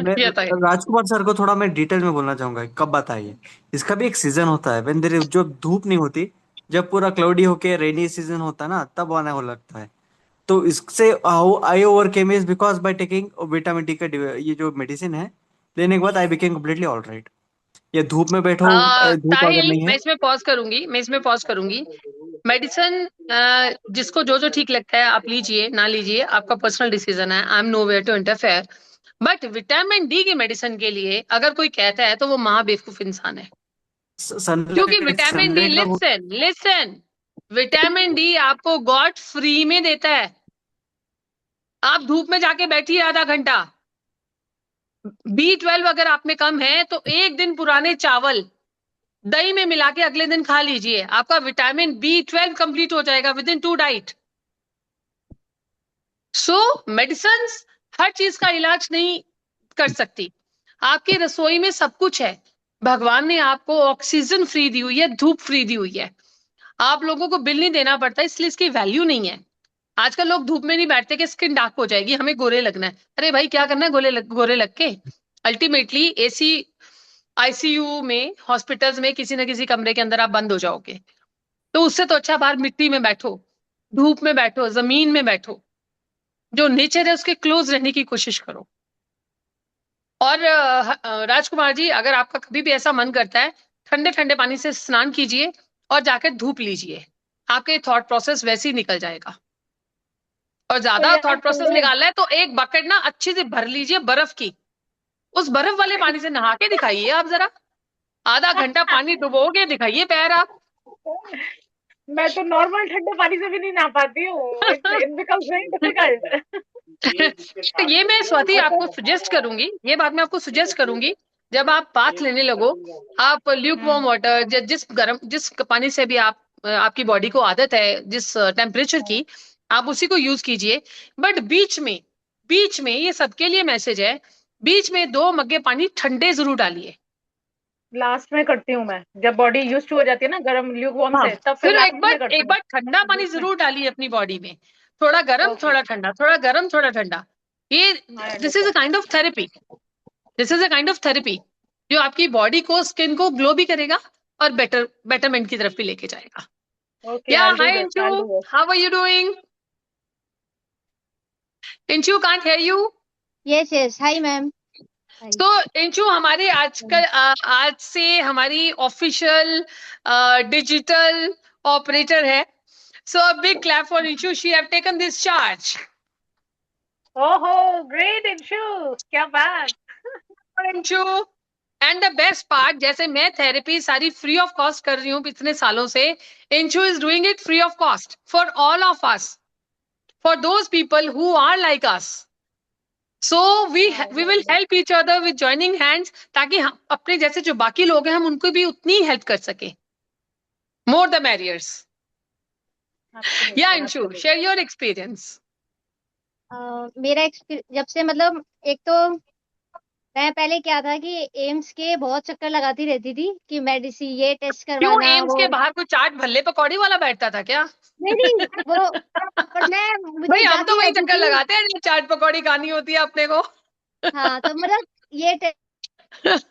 मैं ये तो है। राजकुमार सर को थोड़ा मैं डिटेल में बोलना चाहूंगा, कब बताइए। इसका भी एक सीजन होता है, व्हेन देयर जो धूप नहीं होती, जब पूरा क्लाउडी होके रेनी सीजन होता है ना, तब आने हो लगता है। तो इससे how I overcame is because by taking vitamin D का ये जो मेडिसिन है, लेने के बाद I became completely all right. ये धूप में बैठो, धूप अगर साहिल नहीं है। मैं इसमें पॉज करूंगी, मेडिसिन जिसको जो जो ठीक लगता है आप लीजिए ना लीजिए, आपका पर्सनल डिसीजन है, I am nowhere to interfere. But vitamin D की मेडिसिन के लिए अगर कोई कहता है तो वो महा बेवकूफ इंसान है, क्योंकि सनलाइट विटामिन डी, सनलाइट का लिसन लिसन, विटामिन डी आपको गॉड फ्री में देता है। आप धूप में जाके बैठिए आधा घंटा, B12 अगर आप में कम है तो एक दिन पुराने चावल दही में मिला के अगले दिन खा लीजिए, आपका विटामिन B12 कंप्लीट हो जाएगा with in 2 diet. So medicine हर चीज का इलाज नहीं कर सकती। आपकी रसोई में सब कुछ है, भगवान ने आपको ऑक्सीजन फ्री दी हुई है, धूप फ्री दी हुई है, आप लोगों को बिल नहीं देना पड़ता, इसलिए इसकी वैल्यू नहीं है। आजकल लोग धूप में नहीं बैठते कि स्किन डार्क हो जाएगी, हमें गोरे लगना है। अरे भाई क्या करना है गोरे लग के, अल्टीमेटली एसी आईसीयू में, हॉस्पिटल्स में किसी न किसी कमरे के अंदर आप बंद हो जाओगे। तो उससे तो अच्छा बाहर मिट्टी में बैठो, धूप में बैठो, जमीन में बैठो, जो नेचर है उसके क्लोज रहने की कोशिश करो। और राजकुमार जी अगर आपका कभी भी ऐसा मन करता है, ठंडे ठंडे पानी से स्नान कीजिए और जाकर धूप लीजिए, आपके थॉट प्रोसेस वैसे ही निकल जाएगा। और तो ज्यादा यार थॉट प्रोसेस ठंडे, निकालना है तो एक बकेट ना अच्छे से भर लीजिए बर्फ की, उस बर्फ वाले पानी से नहा के दिखाइए आप जरा, आधा घंटा पानी डुबोगे, दिखाइए पैर आप। मैं तो नॉर्मल ठंडे पानी से भी नहीं नहा पाती हूँ, इट बिकम्स वेरी डिफिकल्ट। तो ये मैं स्वाति आपको सुजेस्ट करूंगी, ये बात मैं आपको सुजेस्ट करूंगी, जब आप बाथ लेने लगो, आप ल्यूक वार्म वाटर, जिस पानी से भी आप आपकी बॉडी को आदत है, जिस टेम्परेचर की, आप उसी को यूज कीजिए। बट बीच में ये सबके लिए मैसेज है, बीच में 2 मग्गे पानी ठंडे जरूर डालिए। लास्ट में करती हूँ मैं, जब बॉडी यूज टू हो जाती है ना गर्म ल्यूक वार्म हाँ, से, तब फिर फिर लास्ट में करती एक हूँ। बार ठंडा पानी बीच में, जरूर डालिए अपनी बॉडी में, थोड़ा गर्म ओके, थोड़ा ठंडा, थोड़ा गर्म थोड़ा ठंडा। ये I this is a understand. Kind of therapy, this is a kind of therapy जो आपकी बॉडी को, स्किन को ग्लो भी करेगा और बेटरमेंट की तरफ भी लेके जाएगा। Okay, yeah I will do hi this, I Inchu, will do this. How are you doing? Inchu can't hear you. Yes, yes. Hi, ma'am. Hi. तो इंचू हमारे आज से हमारी ऑफिशियल डिजिटल ऑपरेटर है। So a big clap for Inchu, she have taken this charge. ओहो great Inshu, क्या बात। Inchu and the best part, जैसे मैं थेरेपी सारी फ्री ऑफ कॉस्ट कर रही हूँ इतने सालों से, Inshu is doing it free of cost for all of us, for those people who are like us. So we will help each other with joining hands, ताकि हम अपने जैसे जो बाकी लोग हैं हम उनको भी उतनी हेल्प कर सके. More the merriers. Yeah Inshu, share your experience. मेरा एक्सपीरियंस जब से मतलब, एक तो मैं पहले क्या था कि एम्स के बहुत चक्कर लगाती रहती थी कि मेडिसिन ये टेस्ट क्यों करवाना एम्स वो. के बाहर कोई चाट भल्ले पकौड़ी वाला बैठता था क्या? नहीं वो, पर मैं मुझे भाई हम तो जाती वही रहती चक्कर थी. लगाते हैं जब चाट पकौड़ी खानी होती है अपने को. हाँ, तो मतलब ये टेस्ट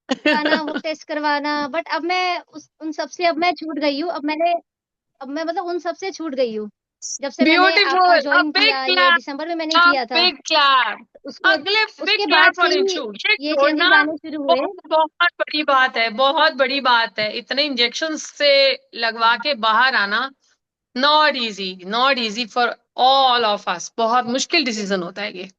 करवाना वो टेस्ट करवाना, बट अब मैं उन सब से अब मैं छूट गई हूँ. अब मैं मतलब उन सब से छूट गई हूँ जब से मैंने आपका ब्यूटीफुल. अ ज्वाइन बिग किया. ये क्लैप. दिसंबर में मैंने अ किया था. Big clap. उसके अगले बिग उसके बाद क्लैप से फॉर ही इंशु. ये ये छोड़ना चेंजेस आने शुरू हुए. बहुत बहुत बड़ी बात है, बहुत बड़ी बात है. इतने इंजेक्शन से लगवा के बाहर आना, not easy for all of अस. बहुत मुश्किल डिसीजन होता है ये,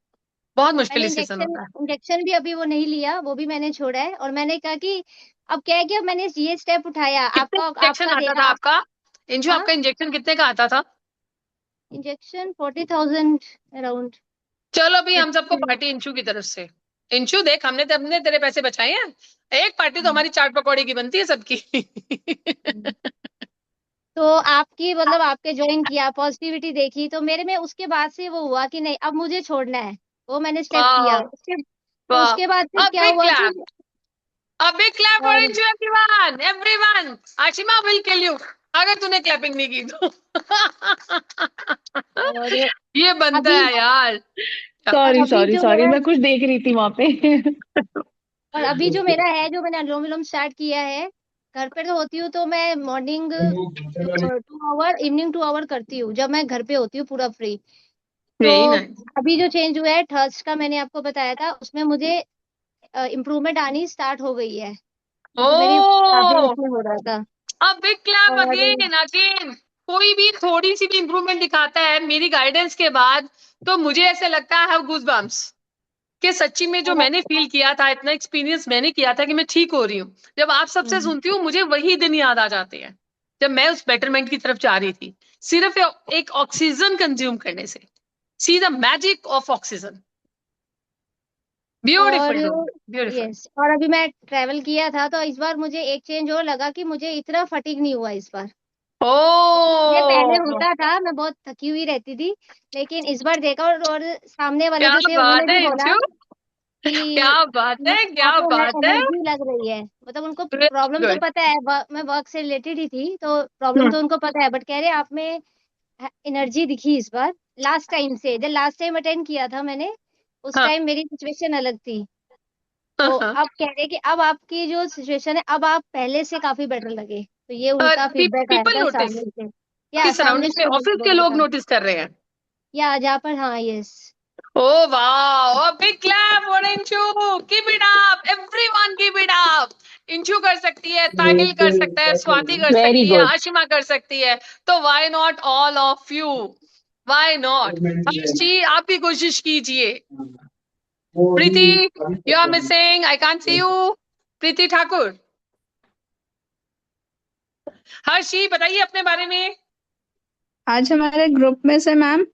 बहुत मुश्किल मैंने डिसीजन होता है. इंजेक्शन भी अभी वो नहीं लिया, वो भी मैंने छोड़ा है. और मैंने कहा कि अब क्या है कि अब मैंने ये स्टेप उठाया. कितने आपका इंजेक्शन आता देखा था आप. आपका इंशु? हाँ, आपका इंजेक्शन कितने का आता था? Injection 40,000 around. चलो अभी हम सबको पार्टी इंशु की तरफ से. इंशु देख, हमने तेरे पैसे बचाए हैं. एक पार्टी तो हमारी चाट पकौड़े की बनती है सबकी. तो आपकी मतलब आपके ज्वाइन किया, पॉजिटिविटी देखी तो मेरे में, उसके बाद से वो हुआ कि नहीं अब मुझे छोड़ना है. वो मैंने स्टेप किया. वाह. तो वाह. उसके बाद फिर अ क्या बिग हुआ कि clap. A big clap for और Inju, everyone. Everyone. Ashima will kill you अगर तूने क्लैपिंग नहीं की तो. और ये बनता अभी है यार. और सॉरी अभी सॉरी जो सॉरी, मेरा मैं कुछ देख रही थी वहां पे. और अभी जो मेरा है, जो मैंने अनुलोम विलोम स्टार्ट किया है, घर पे तो होती हूँ तो मैं मॉर्निंग 2 आवर, इवनिंग 2 आवर करती हूँ जब मैं घर पे होती हूँ पूरा फ्री. तो यही ना. अभी जो चेंज हुआ है थर्स्ट का, मैंने आपको बताया था, उसमें मुझे इम्प्रूवमेंट आनी स्टार्ट हो गई है, क्योंकि मेरी काफी ओ, उसमें हो रहा था. अब बिग क्लैप और अगेन अगेन. कोई भी थोड़ी सी भी इंप्रूवमेंट दिखाता है मेरी गाइडेंस के बाद, तो मुझे ऐसे लगता है हैव गूज बम्प्स, कि सच्ची में जो और मैंने फील किया था, इतना एक्सपीरियंस मैंने किया था कि मैं ठीक हो रही हूँ. जब आप सबसे सुनती हूँ मुझे वही दिन याद आ जाते हैं जब मैं उस बेटरमेंट की तरफ जा रही थी, सिर्फ एक ऑक्सीजन कंज्यूम करने से. See the magic of oxygen. और ब्यूटीफुल डू. ब्यूटीफुल. यस, और अभी मैं ट्रेवल किया था तो इस बार मुझे एक चेंज और लगा कि मुझे इतना फटीग नहीं हुआ इस बार. मुझे पहले ओ, होता था, मैं बहुत थकी हुई रहती थी, लेकिन इस बार देखा. और सामने वाले क्या जो थे उन्होंने बात भी है बोला इंशु. क्या कि बात है, क्या आपको बात है. एनर्जी लग रही है. मतलब उनको प्रॉब्लम तो गुड. पता है, मैं वर्क से रिलेटेड ही थी तो प्रॉब्लम तो उनको पता है, बट कह रहे आप में एनर्जी दिखी इस बार. लास्ट टाइम से, जब लास्ट टाइम अटेंड किया था मैंने, उस हाँ. टाइम मेरी सिचुएशन अलग थी. तो अब कह रहे कि अब आपकी जो सिचुएशन है, अब आप पहले से काफी बेटर लगे. तो ये उनका फीडबैक आया पीपल था नोटिस, सामने से. आपकी या सामने सराउंडिंग में से मुझे ऑफिस के बोला लोग था. नोटिस कर रहे हैं. या जहाँ पर, हाँ, yes. Oh wow! A big clap for Inchu. Keep it up, everyone. Keep it up. इंशु कर सकती है, ताहिल कर सकता है, स्वाति कर वेरी सकती है, गुड. आशिमा कर सकती है, तो why not all of you? Why not? हर्ष जी आप भी कोशिश कीजिए. प्रीति, you are missing. I can't see you. प्रीति ठाकुर. हर्ष जी बताइए अपने बारे में. आज हमारे ग्रुप में से मैम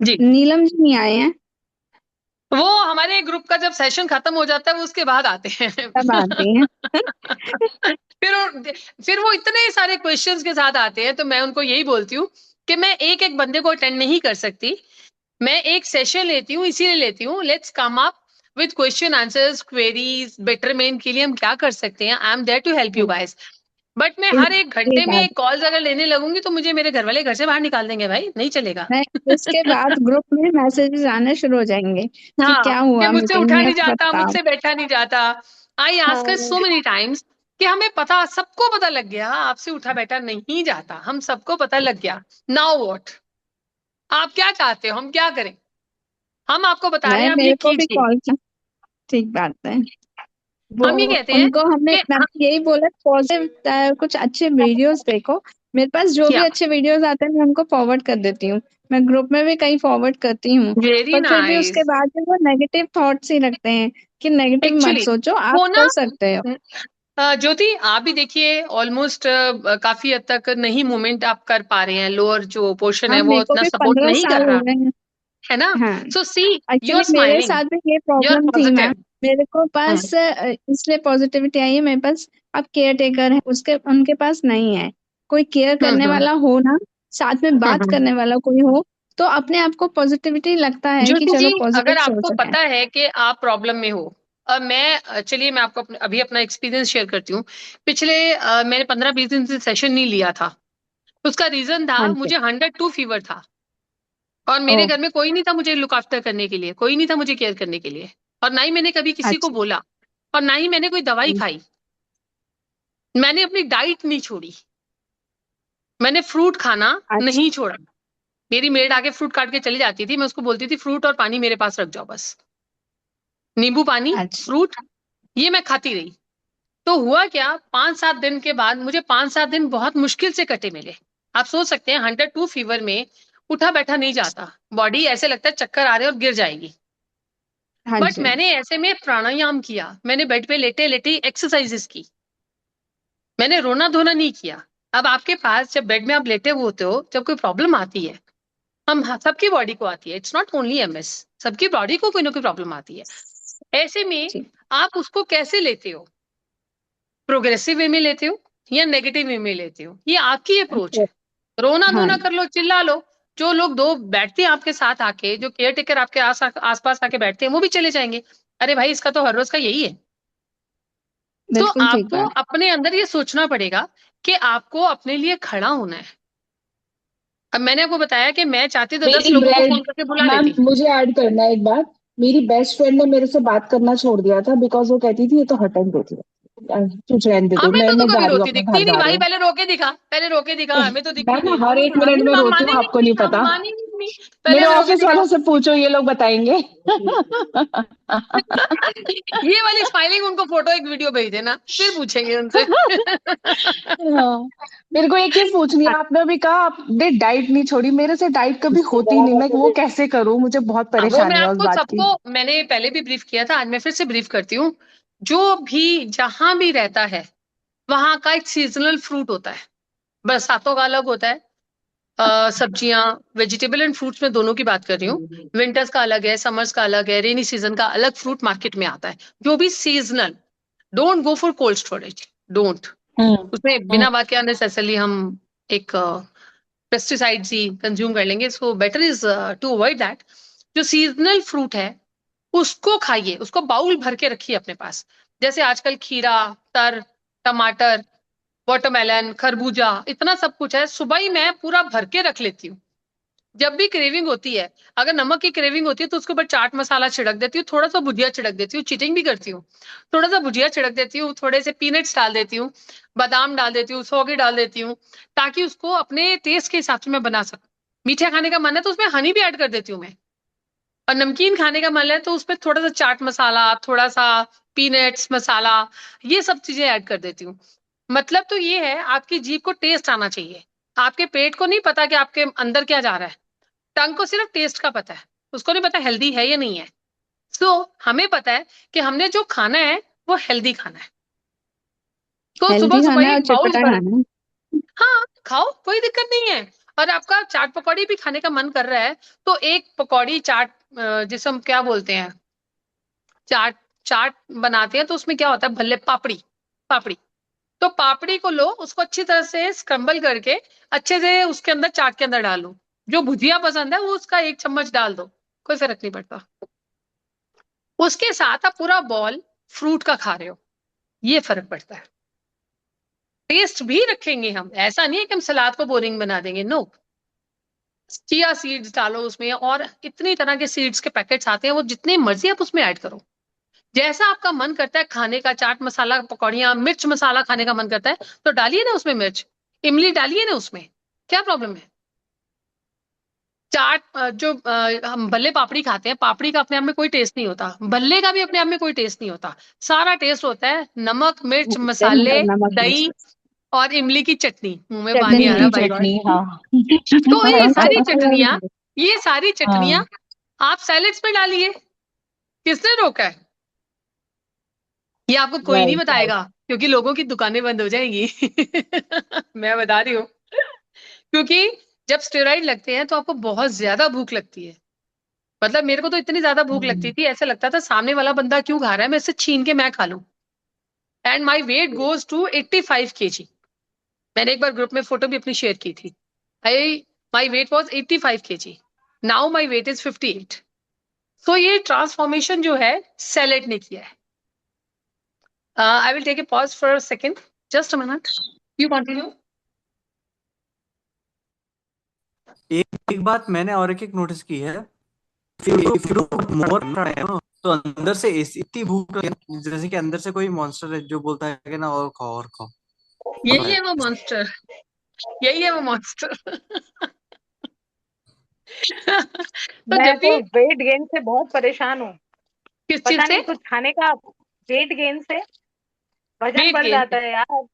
जी. नीलम जी नहीं आए हैं, वो हमारे ग्रुप का जब सेशन खत्म हो जाता है वो उसके बाद आते हैं. तब आती हैं. फिर वो इतने सारे क्वेश्चंस के साथ आते हैं, तो मैं उनको यही बोलती हूँ कि मैं एक एक बंदे को अटेंड नहीं कर सकती. मैं एक सेशन लेती हूँ, इसीलिए लेती हूँ let's come up with question answers, queries, betterment के लिए हम क्या कर सकते हैं. I am there to help you guys. बट मैं हर एक घंटे में कॉल्स अगर लेने लगूंगी तो मुझे मेरे घर वाले घर से बाहर निकाल देंगे भाई, नहीं चलेगा. नहीं, इसके बाद ग्रुप में मैसेजेस आने शुरू हो जाएंगे कि हाँ, क्या कि हुआ मुझसे मीटिंग उठा में, नहीं जाता, बताओ. मुझसे बैठा नहीं जाता. I ask her so many times कि हमें पता, सबको पता लग गया आपसे उठा बैठा नहीं जाता, हम सबको पता लग गया. Now what? आप क्या चाहते हो हम क्या करें? हम आपको बता रहे नहीं, हैं, आप ये मेरे को भी कीजिए. कॉल किया. ठीक बात है. वो हम ये कहते हैं उनको हमने कि मैंने यही बोला पॉजिटिव कुछ अच्छे वीडियोस देखो. मेरे पास जो भी क्या अच्छे वीडियोस आते हैं मैं उनको फॉरवर्ड कर देती हूँ. मैं ग्रुप में भी कहीं फॉरवर्ड करती हूँ, वेरी पर फिर भी उसके नाइस. बाद भी वो नेगेटिव थॉट्स ही रखते हैं. कि नेगेटिव मत एक्चुअली सोचो, आप वो ना कर सकते हो। ज्योति आप भी देखिए ऑलमोस्ट काफी हद तक नहीं मूवमेंट आप कर पा रहे हैं, लोअर जो पोर्शन हाँ, है वो मेरे को इतना भी सपोर्ट 15 नहीं साल कर हो रहा, गए हैं। है ना? हाँ, सो सी यू एक्चुअली आर मेरे स्माइलिंग, साथ भी ये यू आर प्रॉब्लम थी मैम। पॉजिटिव। मेरे को पास इसलिए पॉजिटिविटी आई है मेरे पास। अब केयर टेकर है, उसके उनके पास नहीं है। कोई केयर करने हम्म वाला हो ना, साथ में बात हम्म करने वाला कोई हो, तो अपने आप को पॉजिटिविटी लगता है कि ज्योति चलो जी पॉजिटिव अगर सोच आपको है। पता है कि आप प्रॉब्लम में हो, चलिए मैं आपको अभी अपना एक्सपीरियंस शेयर करती हूँ। पिछले मैंने 15-20 दिन से सेशन नहीं लिया था। उसका रीजन था हाँ जी। मुझे 102 फीवर था, और ओ, मेरे घर में कोई नहीं था मुझे लुक आफ्टर करने के लिए, कोई नहीं था मुझे केयर करने के लिए, और ना ही मैंने कभी किसी को अच्छा। बोला, और ना ही मैंने कोई दवाई खाई। मैंने अपनी डाइट नहीं छोड़ी, मैंने फ्रूट खाना अच्छा। नहीं छोड़ा। मेरी मेड आके फ्रूट काट के चली जाती थी, मैं उसको बोलती थी फ्रूट और पानी मेरे पास रख जाओ बस, नींबू पानी अच्छा। फ्रूट, ये मैं खाती रही। तो हुआ क्या, 5-7 दिन के बाद मुझे 5-7 दिन बहुत मुश्किल से कटे मिले। आप सोच सकते हैं 102 फीवर में उठा बैठा नहीं जाता, बॉडी ऐसे लगता है चक्कर आ रहे और गिर जाएगी। हाँ बट जी। मैंने ऐसे में प्राणायाम किया, मैंने बेड पे लेटे लेटे एक्सरसाइजेस की, मैंने रोना धोना नहीं किया। अब आपके पास जब बेड में आप लेटे हुए होते हो, जब कोई प्रॉब्लम आती है, सबकी बॉडी को आती है, इट्स नॉट ओनली एमएस, सबकी बॉडी को कोई ना कोई प्रॉब्लम आती है। ऐसे में जी। आप उसको कैसे लेते हो, प्रोग्रेसिव वे में लेते हो या नेगेटिव वे में लेते हो, ये आपकी अप्रोच है। रोना हाँ धोना कर लो, चिल्ला लो। जो लोग दो बैठते हैं आपके साथ आके, जो केयर टेकर आपके आसपास आके बैठते हैं, वो भी चले जाएंगे, अरे भाई इसका तो हर रोज का यही है। तो बिल्कुल ठीक आपको बात। अपने अंदर ये सोचना पड़ेगा कि आपको अपने लिए खड़ा होना है। अब मैंने आपको बताया कि मैं चाहती तो 10 मेरी लोगों को ब्रेड, फोन करके बुला मैम लेती। मुझे ऐड करना है एक बात। मेरी बेस्ट फ्रेंड ने मेरे से बात करना छोड़ दिया था बिकॉज वो कहती थी ये तो हटन देती है। कुछ रहने दे दो, हमें तो मैं कभी जा रही हूँ, रोती अपने दिखती घर नहीं जा रही भाई, हूँ। पहले रोके दिखा, पहले रोके दिखा, हमें तो मैं दिखती ना नहीं, हर एक हम मिनट में हम रोती हूँ, मानेंगे आपको नहीं, नहीं हम पता। मानेंगे नहीं, पहले मेरे हमें रोके ऑफिस दिखा। वालों से पूछो, ये लोग बताएंगे। ये वाली स्माइलिंग उनको फोटो एक वीडियो भेज देना, फिर पूछेंगे उनसे। हाँ। मेरे को एक चीज पूछनी है, आपने अभी कहा आपने डाइट नहीं छोड़ी, मेरे से डाइट कभी होती नहीं, मैं वो कैसे करूं, मुझे बहुत हाँ, वो मैं परेशानी है उस आपको बात की। सबको मैंने पहले भी ब्रीफ किया था, आज मैं फिर से ब्रीफ करती हूँ। जो भी जहां भी रहता है वहां का एक सीजनल फ्रूट होता है, बरसातों का अलग होता है। सब्जियां, वेजिटेबल एंड फ्रूट्स में दोनों की बात कर रही हूँ। विंटर्स का अलग है, समर्स का अलग है, रेनी सीजन का अलग फ्रूट मार्केट में आता है, जो भी seasonal. Don't go for cold storage, don't. Hmm. उसमें बिना बात के अननेसेसरली हम एक पेस्टिसाइड्स ही कंज्यूम कर लेंगे, so better is to avoid that. जो सीजनल फ्रूट है उसको खाइए, उसको बाउल भर के रखिए अपने पास। जैसे आजकल खीरा, तर, टमाटर, वाटरमेलन, खरबूजा, इतना सब कुछ है, सुबह ही मैं पूरा भर के रख लेती हूँ। जब भी क्रेविंग होती है, अगर नमक की क्रेविंग होती है तो उसके ऊपर चाट मसाला छिड़क देती हूँ, थोड़ा सा भुजिया छिड़क देती हूँ, चीटिंग भी करती हूँ। थोड़ा सा भुजिया छिड़क देती हूँ, थोड़े से पीनट्स डाल देती हूँ, बादाम डाल देती हूँ, सौगी डाल देती हूँ, ताकि उसको अपने टेस्ट के हिसाब से मैं बना सकूं। मीठा खाने का मन है तो उसमें हनी भी ऐड कर देती हूँ मैं, और नमकीन खाने का मन है तो उसमें थोड़ा सा चाट मसाला, थोड़ा सा पीनट्स मसाला, ये सब चीजें ऐड कर देती हूँ। मतलब तो ये है, आपकी जीभ को टेस्ट आना चाहिए। आपके पेट को नहीं पता कि आपके अंदर क्या जा रहा है, टंग को सिर्फ टेस्ट का पता है, उसको नहीं पता हेल्दी है या नहीं है। सो हमें पता है कि हमने जो खाना है वो हेल्दी खाना है, तो सुबह हेल्दी सुबह खाना है और एक बाउल चटपटा भर, खाना है। हाँ खाओ, कोई दिक्कत नहीं है। और आपका चाट पकौड़ी भी खाने का मन कर रहा है, तो एक पकौड़ी चाट, जिसे हम क्या बोलते हैं, चाट, चाट बनाते हैं तो उसमें क्या होता है, भल्ले पापड़ी, पापड़ी। तो पापड़ी को लो, उसको अच्छी तरह से स्क्रम्बल करके अच्छे से उसके अंदर, चाट के अंदर डालो। जो भुजिया पसंद है वो उसका 1 चम्मच डाल दो, कोई फर्क नहीं पड़ता। उसके साथ आप पूरा बॉल फ्रूट का खा रहे हो, ये फर्क पड़ता है। टेस्ट भी रखेंगे हम, ऐसा नहीं है कि हम सलाद को बोरिंग बना देंगे, नो। चिया सीड्स डालो उसमें, और इतनी तरह के सीड्स के पैकेट्स आते हैं, वो जितने मर्जी आप उसमें ऐड करो। जैसा आपका मन करता है खाने का, चाट मसाला, पकौड़ियाँ, मिर्च मसाला खाने का मन करता है तो डालिए ना उसमें मिर्च, इमली डालिए ना उसमें, क्या प्रॉब्लम है। चाट जो हम भल्ले पापड़ी खाते हैं, पापड़ी का अपने आप में कोई टेस्ट नहीं होता, भल्ले का भी अपने आप में कोई टेस्ट नहीं होता। सारा टेस्ट होता है नमक, मिर्च, देन मसाले, नमक मिर्च, दही और इमली की चटनी। मुंह में पानी दही आ रहा की बाई गॉड। चटनी, हाँ। तो ये हाँ सारी चटनी चटनियां, वाली। ये सारी चटनियां हाँ। आप सैलेड्स में डालिए, किसने रोका है। ये आपको कोई नहीं राइट। बताएगा, क्योंकि लोगों की दुकानें बंद हो जाएंगी। मैं बता रही हूँ, क्योंकि जब स्टेरॉइड लगते हैं तो आपको बहुत ज्यादा भूख लगती है। मतलब मेरे को तो इतनी ज्यादा भूख लगती थी, ऐसा लगता था सामने वाला बंदा क्यों खा रहा है, मैं इससे छीन के मैं खा लूं। And my weight goes to 85 kg। मैंने एक बार ग्रुप में फोटो भी अपनी शेयर की थी। I my weight was 85 kg। Now my weight is 58। So ये ट्रांसफॉर्मेशन जो है सेलेट ने किया है। I will take a pause for a second, just a minute, you continue. एक बात मैंने और एक नोटिस की है, if you do more प्राणायाम, तो अंदर से इतनी भूख लगे, जैसे कि अंदर से कोई मॉन्स्टर है जो बोलता है कि ना और खाओ और खाओ। यही है वो मॉन्स्टर, यही है वो मॉन्स्टर। तो मैं जब भी तो वेट गेन से बहुत परेशान हूँ, किस पता चीज से, नहीं कुछ खाने का, वेट गेन से वजन वेट बढ़ गेन जाता से, है यार।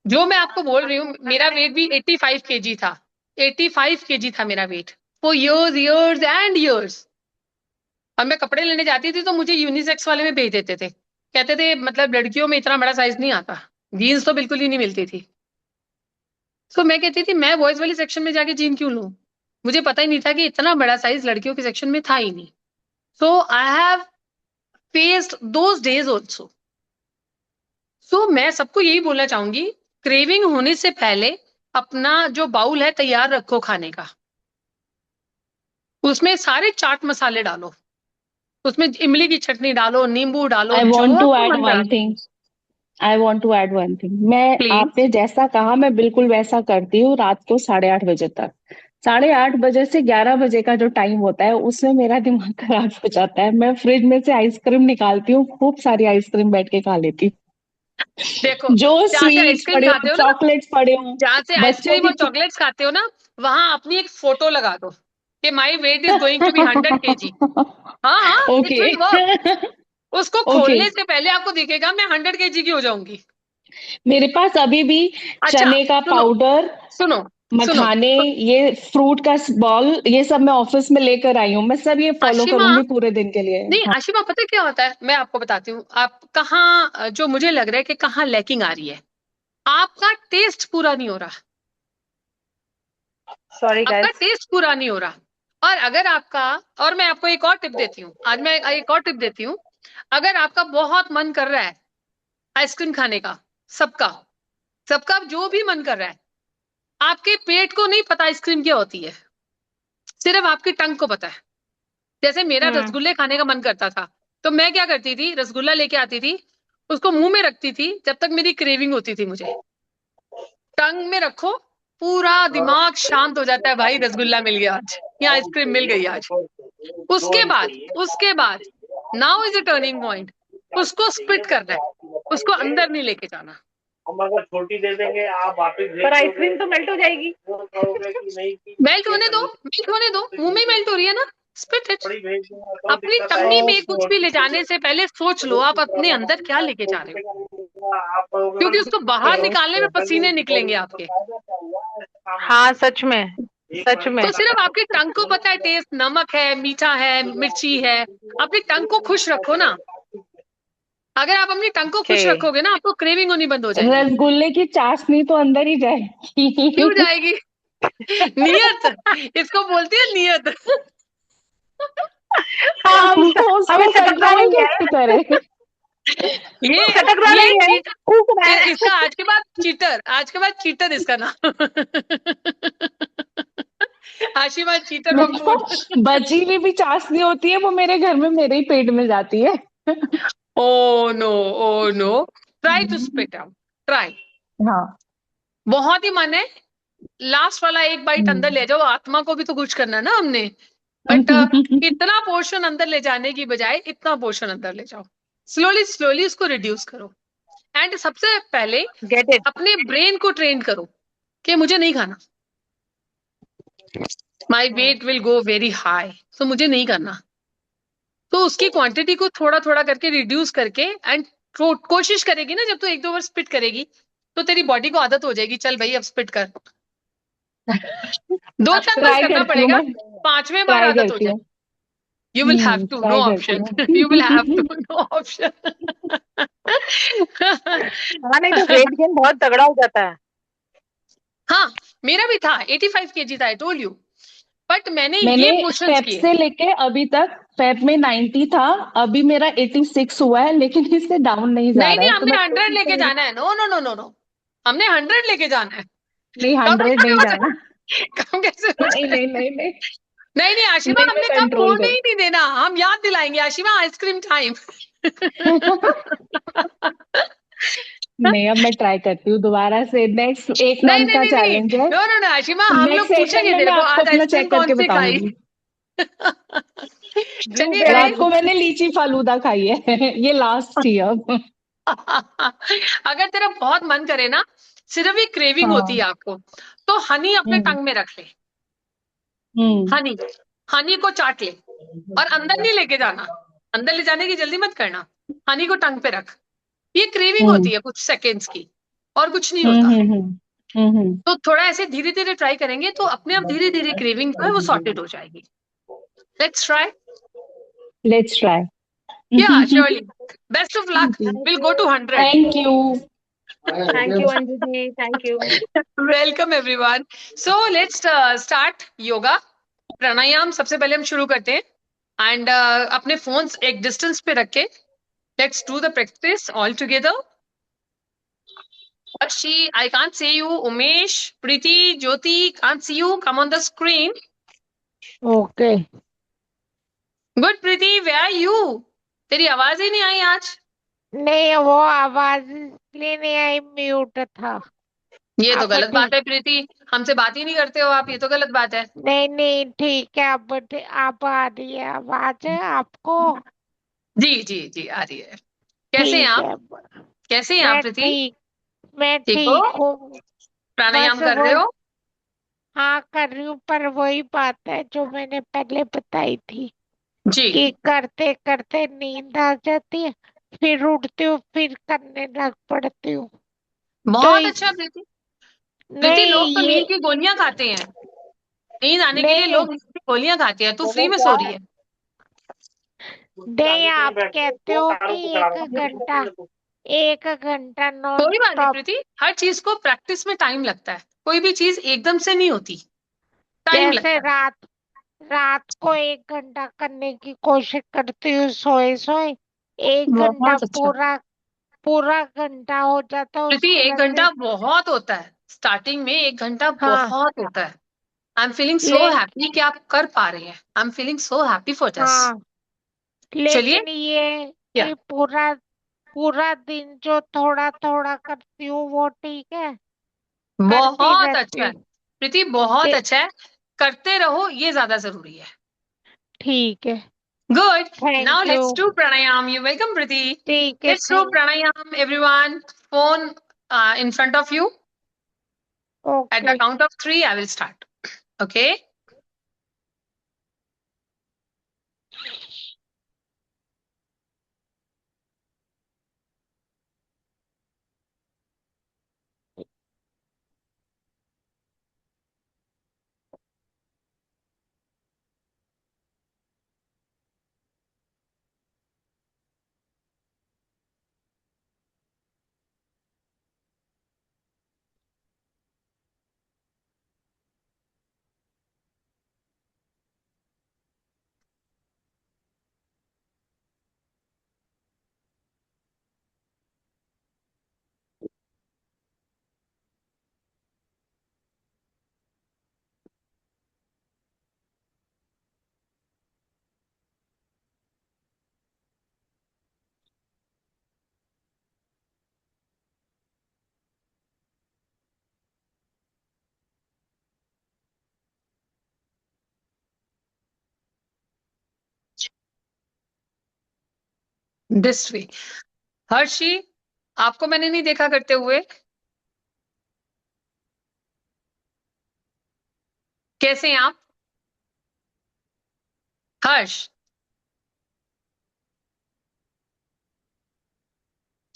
जो मैं आपको बोल रही हूँ, मेरा वेट भी 85 kg था। 85 kg था मेरा weight for years years and years। और मैं कपड़े लेने जाती थी तो मुझे यूनिसेक्स वाले में भेज देते थे, कहते थे मतलब लड़कियों में इतना बड़ा साइज नहीं आता, जीन्स तो बिल्कुल ही नहीं मिलती थी। तो मैं कहती थी मैं बॉयज वाले सेक्शन में जाके जीन क्यों लूं, मुझे पता ही नहीं था कि इतना बड़ा साइज लड़कियों के सेक्शन में था ही नहीं। So I have faced those days also. So मैं सबको यही बोलना चाहूंगी, क्रेविंग होने से पहले अपना जो बाउल है तैयार रखो खाने का, उसमें सारे चाट मसाले डालो, उसमें इमली की चटनी डालो, नींबू डालो, आई जो वॉन्ट टू आपको एड मन करा। One thing. I want to add one thing. मैं प्लीज। आपने जैसा कहा मैं बिल्कुल वैसा करती हूँ रात को 8:30 बजे तक। 8:30 बजे से 11 बजे का जो टाइम होता है उसमें मेरा दिमाग खराब हो जाता है। मैं फ्रिज में से आइसक्रीम निकालती हूँ, खूब सारी आइसक्रीम बैठ के खा लेती हूँ। देखो, जो जहाँ से स्वीट्स आइसक्रीम पड़े हो, खाते हो ना, चॉकलेट्स पड़े हो, जहाँ से बच्चों आइसक्रीम की और चॉकलेट्स खाते हो ना, वहां अपनी एक फोटो लगा दो कि my weight is going to be 100 kg। हाँ हाँ, इट ओके। Will work. उसको ओके। खोलने से पहले आपको दिखेगा मैं 100 kg की हो जाऊंगी। मेरे पास अभी भी अच्छा चने का सुनो, पाउडर, सुनो, सुनो। मखाने, ये फ्रूट का बॉल, ये सब मैं ऑफिस में लेकर आई हूँ। मैं सब ये फॉलो आशिमा, करूंगी पूरे दिन के लिए। नहीं हाँ। आशिमा, पता है क्या होता है, मैं आपको बताती हूँ आप कहाँ, जो मुझे लग रहा है कि कहाँ लैकिंग आ रही है, आपका टेस्ट पूरा नहीं हो रहा, सॉरी आपका गाइस। टेस्ट पूरा नहीं हो रहा। और अगर आपका, और मैं आपको एक और टिप देती हूँ, आज मैं एक और टिप देती हूँ। अगर आपका बहुत मन कर रहा है आइसक्रीम खाने का, सबका सबका जो भी मन कर रहा है, आपके पेट को नहीं पता आइसक्रीम क्या होती है, सिर्फ आपकी टंग को पता है। जैसे मेरा हम्म। रसगुल्ले खाने का मन करता था, तो मैं क्या करती थी, रसगुल्ला लेके आती थी, उसको मुंह में रखती थी जब तक मेरी क्रेविंग होती थी मुझे, टंग में रखो, पूरा दिमाग शांत हो जाता है, भाई रसगुल्ला मिल गया आज, या आइसक्रीम मिल गई आज। उसके बाद now is a turning point, उसको स्पिट करना है, उसको अंदर नहीं लेके जाना। हम अगर छोटी दे देंगे आप वापस भेज पर दोगे, आइसक्रीम तो मेल्ट हो जाएगी। वो कहोगे कि नहीं कि मेल्ट होने दो, नहीं, मेल्ट होने दो, मुंह में मेल्ट हो रही है ना, स्पिट इट। बड़ी भेज दूंगा तो अपनी दिक्कत टम्मी आएगी। में कुछ भी ओके। ले जाने से पहले सोच लो आप अपने अंदर क्या लेके जा रहे हो, आप कहोगे क्योंकि उसको बाहर ओके। निकालने में पसीने निकलेंगे आपके। हाँ सच में, सच में। तो सिर्फ आपकी टंग को पता है टेस्ट, नमक है, मीठा है, मिर्ची है, अपनी टंग को खुश रखो ना। अगर आप अपनी टंग को ओके। खुश रखोगे ना, आपको क्रेविंग होनी बंद हो जाएगी। रसगुल्ले की चाशनी तो अंदर ही क्यों जाएगी। जाएगी? नियत, इसको बोलती है नियत। हाँ, वो हमें उसको सटक रहा कंट्रोल नहीं है, कैसे करे? ये सटक रहा ये नहीं है, चीट, कूक रहा है। इसका आज के बाद चीटर, आज के बाद चीटर इसका नाम। आशीर्वाद चीटर मैं ऑफ तो फूड। बची हुई भी चाशनी होती है वो मेरे घर में मेरे ही पेट में जाती है। Oh no, oh no, try to spit out, try. हाँ। बहुत ही मन है, लास्ट वाला एक बाइट अंदर हम्म। ले जाओ, आत्मा को भी तो कुछ करना है ना हमने। बट इतना पोर्शन अंदर ले जाने की बजाय इतना पोर्शन अंदर ले जाओ, स्लोली स्लोली उसको रिड्यूस करो। एंड सबसे पहले गेट इट। अपने ब्रेन को ट्रेन करो कि मुझे नहीं खाना, my weight will go very high, तो मुझे नहीं करना। तो उसकी क्वांटिटी को थोड़ा थोड़ा करके रिड्यूस करके, एंड कोशिश करेगी ना, जब तू एक दो बार स्पिट करेगी तो तेरी बॉडी को आदत हो जाएगी, चल भाई अब स्पिट कर। 2-4 बार ट्राई करना करती हूँ पड़ेगा, मैं। 5वें बार ट्राई आदत हो करती जाए। हूँ। You will have to, no try करती ऑप्शन। हूँ। You will have to, no option. हाँ, नहीं तो वेट गेन बहुत तगड़ा हो जाता है। हाँ, मेरा भी था 85 केजी था, आई टोल्ड यू, बट मैंने मैंने ये पोर्शंस फेब किए। से लेके अभी तक, फेब में 90 था, अभी मेरा 86 हुआ है, लेकिन इससे डाउन नहीं जा नहीं रहा नहीं, है, तो हमने मैं 100 कोशिश लेके कर रही जाना है। No no no no no, हमने 100 लेके जाना है। नहीं, कम 100 कैसे नहीं हो जाना। जाए, कम कैसे हो नहीं जाए। नहीं नहीं नहीं। नहीं नहीं आशिमा, नहीं, मैं हमने कम कंट्रोल होने ही नहीं देना, हम याद दिलाएंगे आशिमा, आइसक्रीम टाइम। करूँ। नहीं, अब मैं ट्राई करती हूँ दोबारा से, नेक्स्ट एक नहीं मंथ नहीं का नहीं नहीं, चैलेंज है। नो नो नो आशिमा, हम लोग नेक्स्ट सेशन पूछेंगे में तेरे मैं को आपको आज अपना आइसक्रीम चेक कौन करके सी खाई। बताऊंगी। चलिए रात को गाइस। मैंने लीची फालूदा खाई है। ये लास्ट थी अब। अगर तेरा बहुत मन करे ना, सिर्फ ही क्रेविंग होती है हाँ। आपको, तो हनी अपने हम्म। टंग में रख ले। हम्म। हनी, हनी को चाट ले, और अंदर नहीं लेके जाना, अंदर ले जाने की जल्दी मत करना, हनी को टंग पे रख। ये क्रेविंग हम्म। होती है कुछ सेकेंड्स की, और कुछ नहीं हम्म। होता। हम्म। हम्म। तो थोड़ा ऐसे धीरे धीरे ट्राई करेंगे तो अपने आप धीरे धीरे क्रेविंग जो है वो सॉर्टेड हो जाएगी। Let's try. Let's try. Yeah surely, best of luck, will go to 100। Thank you. Thank you Anju ji, thank you. Welcome everyone. So let's start yoga. Pranayama सबसे पहले हम शुरू करते हैं, एंड अपने फोन्स एक डिस्टेंस पे रख के let's do the practice all together. Arshi, I can't see you. Umesh, Preeti, Jyoti, can't see you. Come on the screen. Okay. Good, Preeti, where are you? तेरी आवाज ही नहीं आई आज। नहीं, वो आवाज इसलिए नहीं आई, म्यूट था। ये तो अब गलत बात ठीक। है प्रीति, हमसे बात ही नहीं करते हो आप, ये तो गलत बात है। नहीं नहीं, ठीक है, अब आ रही है आवाज आपको? जी जी जी, आ रही है। कैसे हैं ठीक आप? है। कैसे हैं आप मैं प्रीति? ठीक मैं ठीक हो? ठीक हूँ। बस प्राणायाम कर रहे वही, हो? हाँ कर रही हूँ, पर वही बात है जो मैंने पहले बताई थी जी। कि करते करते नींद आ जाती है, फिर उठती हूँ, फिर करने लग पड़ती हूँ। तो बहुत इस अच्छा प्रीति। प्रीति, लोग नहीं तो ये नींद की गोलियां खाते हैं, नींद आने के लिए नहीं लोग नींद की गोलियां खाते हैं, तू फ्री बोलो में क्या? सो रही है। नहीं, आगे कहीं आप बैठे हो कहते तो हो कारों कि को चला रहा एक घंटा नॉन कोई बात नहीं स्टॉप। प्रीति, हर चीज को प्रैक्टिस में टाइम लगता है, कोई भी चीज एकदम से नहीं होती, टाइम जैसे लगता है। रात को 1 घंटा करने की कोशिश करती हूँ, सोए सोए 1 घंटा बहुत अच्छा पूरा पूरा घंटा हो जाता है, प्रीति, उसके एक बाद फिर घंटा बहुत होता है, स्टार्टिंग में एक घंटा हाँ बहुत होता है। आई एम फीलिंग सो ले हैप्पी कि आप कर पा रहे हैं, I am feeling so happy for this. हाँ, चलिए। लेकिन ये क्या? कि पूरा पूरा दिन जो थोड़ा थोड़ा करती हूँ वो ठीक है, करती बहुत रहती अच्छा है हूँ। प्रीति, बहुत ते- अच्छा है, करते रहो, ये ज्यादा जरूरी है। ठीक है। Good. Now thank you. Let's do pranayama. You welcome Preeti. ठीक है, let's do thank. Pranayama everyone. Phone in front of you. At the okay. count of 3, I will start. Okay. This way. Harshi, आपको मैंने नहीं देखा करते हुए, कैसे हैं आप? हर्ष,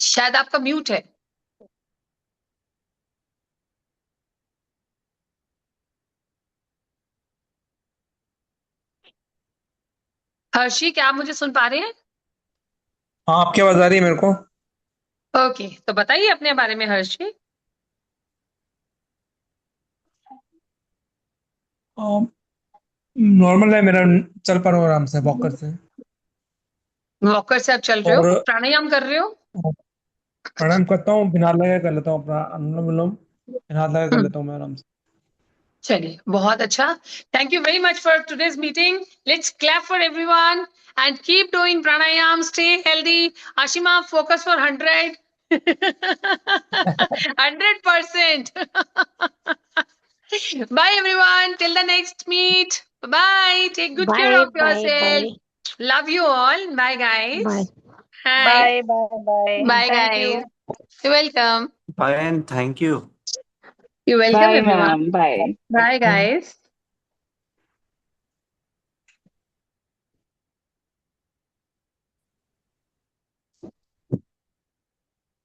शायद आपका म्यूट है। हर्षी, क्या आप मुझे सुन पा रहे हैं? हाँ, आपकी आवाज आ रही है मेरे को। ओके, तो बताइए अपने बारे में हर्ष जी। नॉर्मल है मेरा, चल पा रहा हूँ आराम से वॉकर से। वॉकर से आप चल रहे हो, और प्राणायाम कर रहे हो? प्राणायाम करता हूँ, बिना हाथ लगा कर लेता हूँ अपना अनुलोम विलोम, बिना हाथ लगा कर लेता हूँ मैं आराम से। चलिए, बहुत अच्छा। Thank you very much for today's meeting. Let's clap for everyone and keep doing pranayama, stay healthy. Ashima, focus for 100 100%। Bye everyone, till the next meet. Bye, take good care Bye, of bye, yourself. bye. Love you all. Bye guys. Bye. Hi. Bye, bye, bye. Bye Thank you. guys. You're welcome. Bye and thank you. You're welcome bye everyone. Ma'am, bye. Bye guys.